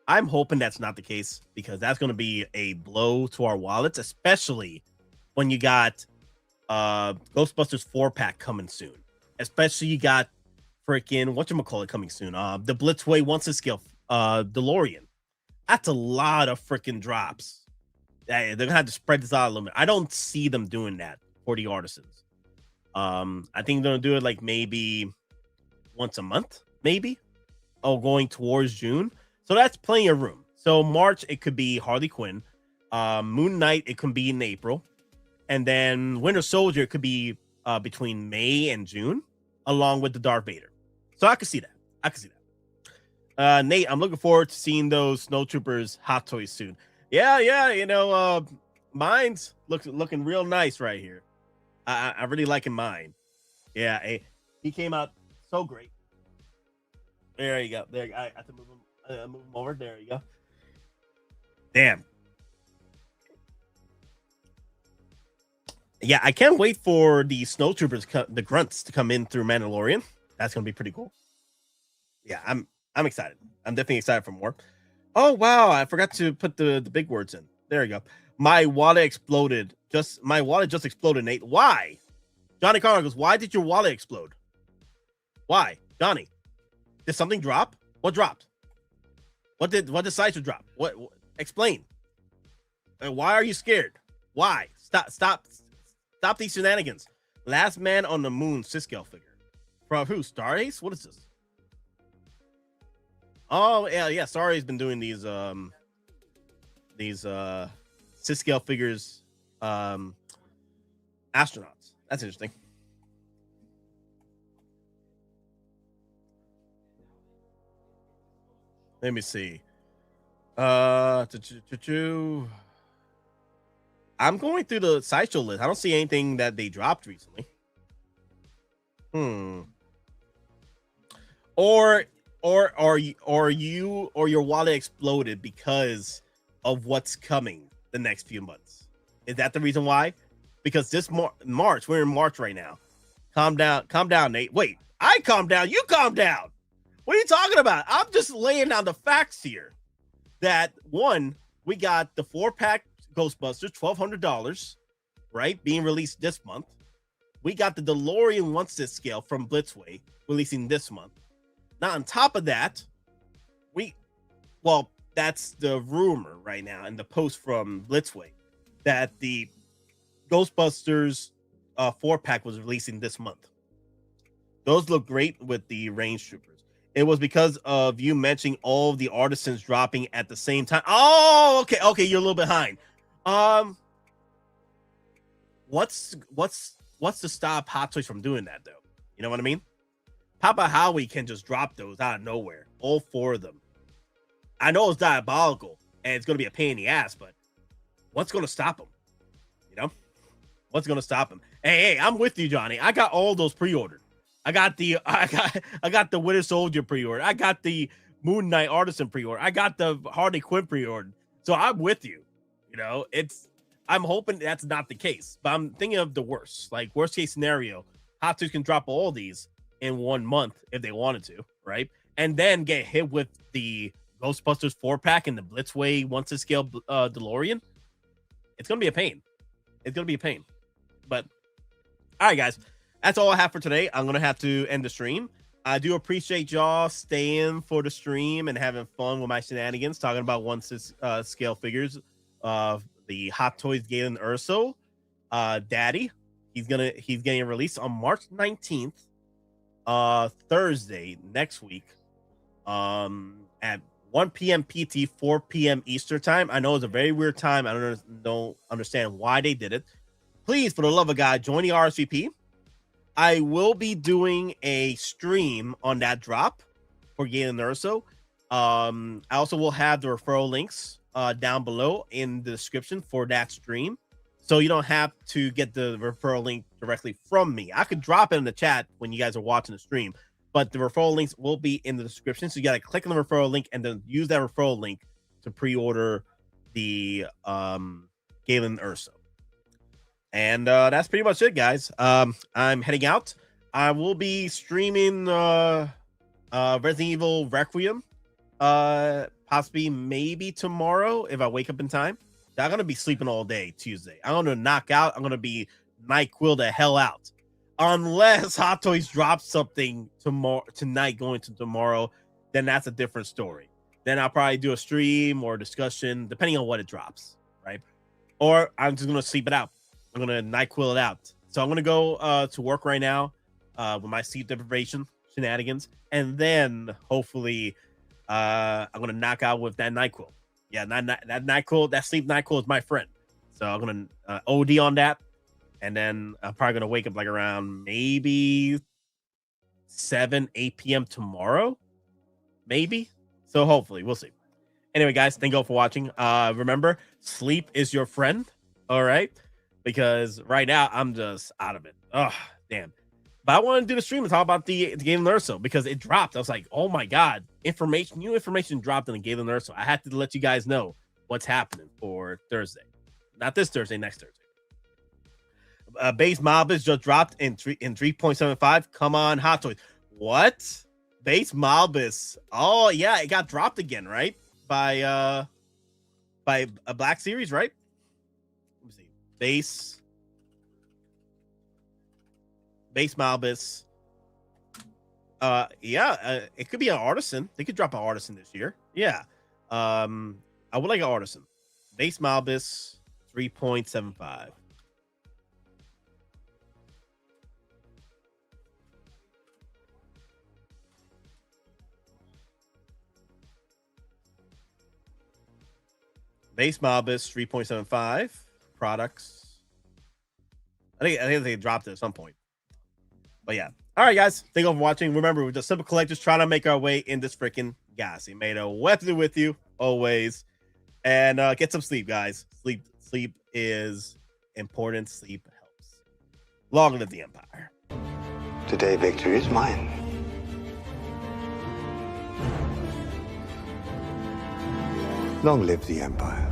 I'm hoping that's not the case, because that's going to be a blow to our wallets, especially when you got Ghostbusters 4-pack coming soon. Especially you got freaking whatchamacallit coming soon. The Blitzway 1/6 DeLorean. That's a lot of freaking drops. They're gonna have to spread this out a little bit. I don't see them doing that for the Artisans. I think they're gonna do it like maybe once a month, maybe. Oh, going towards June. So that's plenty of room. So March, it could be Harley Quinn. Moon Knight, it can be in April. And then Winter Soldier could be between May and June, along with the Darth Vader. So I could see that. I could see that. Nate, I'm looking forward to seeing those Snowtroopers Hottoys soon. Yeah, you know, mine's looking real nice right here. I really liking mine. Yeah, he came out so great. There you go. There, I have to move him over. There you go. Damn. Yeah, I can't wait for the Snowtroopers, the grunts, to come in through Mandalorian. That's gonna be pretty cool. Yeah, I'm excited. I'm definitely excited for more. Oh wow, I forgot to put the big words in. There you go. My wallet exploded. My wallet just exploded, Nate. Why? Johnny Carter goes, why did your wallet explode? Why? Johnny, did something drop? What dropped? What did Sideshow drop? What explain? Why are you scared? Why? Stop these shenanigans. Last Man on the Moon Siskel figure. From who? Star Ace? What is this? Oh yeah. Sorry's been doing these Siskel figures, astronauts. That's interesting. Let me see. I'm going through the Sideshow list. I don't see anything that they dropped recently. Or your wallet exploded because of what's coming the next few months. Is that the reason why? Because this March, we're in March right now. Calm down, Nate. Wait, I calm down. You calm down. What are you talking about? I'm just laying down the facts here. That one, we got the 4-pack Ghostbusters, $1,200, right? Being released this month. We got the DeLorean 1/6 from Blitzway releasing this month. Now, on top of that, that's the rumor right now and the post from Blitzway that the Ghostbusters 4-pack was releasing this month. Those look great with the Range Troopers. It was because of you mentioning all of the Artisans dropping at the same time. Oh, okay, you're a little behind. What's to stop Hottoys from doing that though? You know what I mean? Papa Howie can just drop those out of nowhere, all 4 of them. I know it's diabolical and it's going to be a pain in the ass, but what's going to stop him? You know, what's going to stop him? Hey, I'm with you, Johnny. I got all those pre-ordered. I got the Winter Soldier pre-order. I got the Moon Knight Artisan pre-order. I got the Harley Quinn pre-order. So I'm with you. You know, I'm hoping that's not the case, but I'm thinking of the worst. Like, worst case scenario, Hot Toys can drop all these in 1 month if they wanted to, right? And then get hit with the Ghostbusters 4-pack and the Blitzway 1-to-scale DeLorean. It's going to be a pain. It's going to be a pain. But, all right, guys. That's all I have for today. I'm going to have to end the stream. I do appreciate y'all staying for the stream and having fun with my shenanigans, talking about 1-to-scale figures of the Hot Toys Galen Erso. Daddy. He's getting released on March 19th. Thursday next week. At 1 p.m. PT, 4 p.m. Eastern time. I know it's a very weird time. I don't understand why they did it. Please, for the love of God, join the RSVP. I will be doing a stream on that drop for Galen Erso. I also will have the referral links down below in the description for that stream. So you don't have to get the referral link directly from me. I could drop it in the chat when you guys are watching the stream, but the referral links will be in the description. So you got to click on the referral link and then use that referral link to pre-order the Galen Erso. And that's pretty much it, guys. I'm heading out. I will be streaming Resident Evil Requiem, possibly maybe tomorrow if I wake up in time. I'm going to be sleeping all day Tuesday. I'm going to knock out. I'm going to be NyQuil the hell out. Unless Hot Toys drops something tonight going to tomorrow, then that's a different story. Then I'll probably do a stream or discussion, depending on what it drops, right? Or I'm just going to sleep it out. I'm going to NyQuil it out. So I'm going to go to work right now with my sleep deprivation shenanigans. And then hopefully I'm going to knock out with that NyQuil. Yeah, that NyQuil, that sleep NyQuil is my friend. So I'm going to OD on that. And then I'm probably going to wake up like around maybe 8 p.m. tomorrow. Maybe. So hopefully, we'll see. Anyway, guys, thank you all for watching. Remember, sleep is your friend. All right? Because right now, I'm just out of it. Oh, damn. But I want to do the stream and talk about the Galen Erso because it dropped. I was like, oh my God. New information dropped in the Galen Erso. I had to let you guys know what's happening for Thursday. Not this Thursday, next Thursday. Base Malbus just dropped in 3.75. Come on, Hot Toys. What? Base Malbus. Oh, yeah, it got dropped again, right? By a Black Series, right? Let me see. Base Malbus. Yeah, it could be an Artisan. They could drop an Artisan this year. Yeah. I would like an Artisan. Base Malbus 3.75. Base Malbus 3.75 products. I think they dropped it at some point. But yeah. All right, guys. Thank you for watching. Remember, we're just simple collectors trying to make our way in this freaking galaxy. Made a weapon with you always. And get some sleep, guys. Sleep is important. Sleep helps. Long live the Empire. Today, victory is mine. Long live the Empire.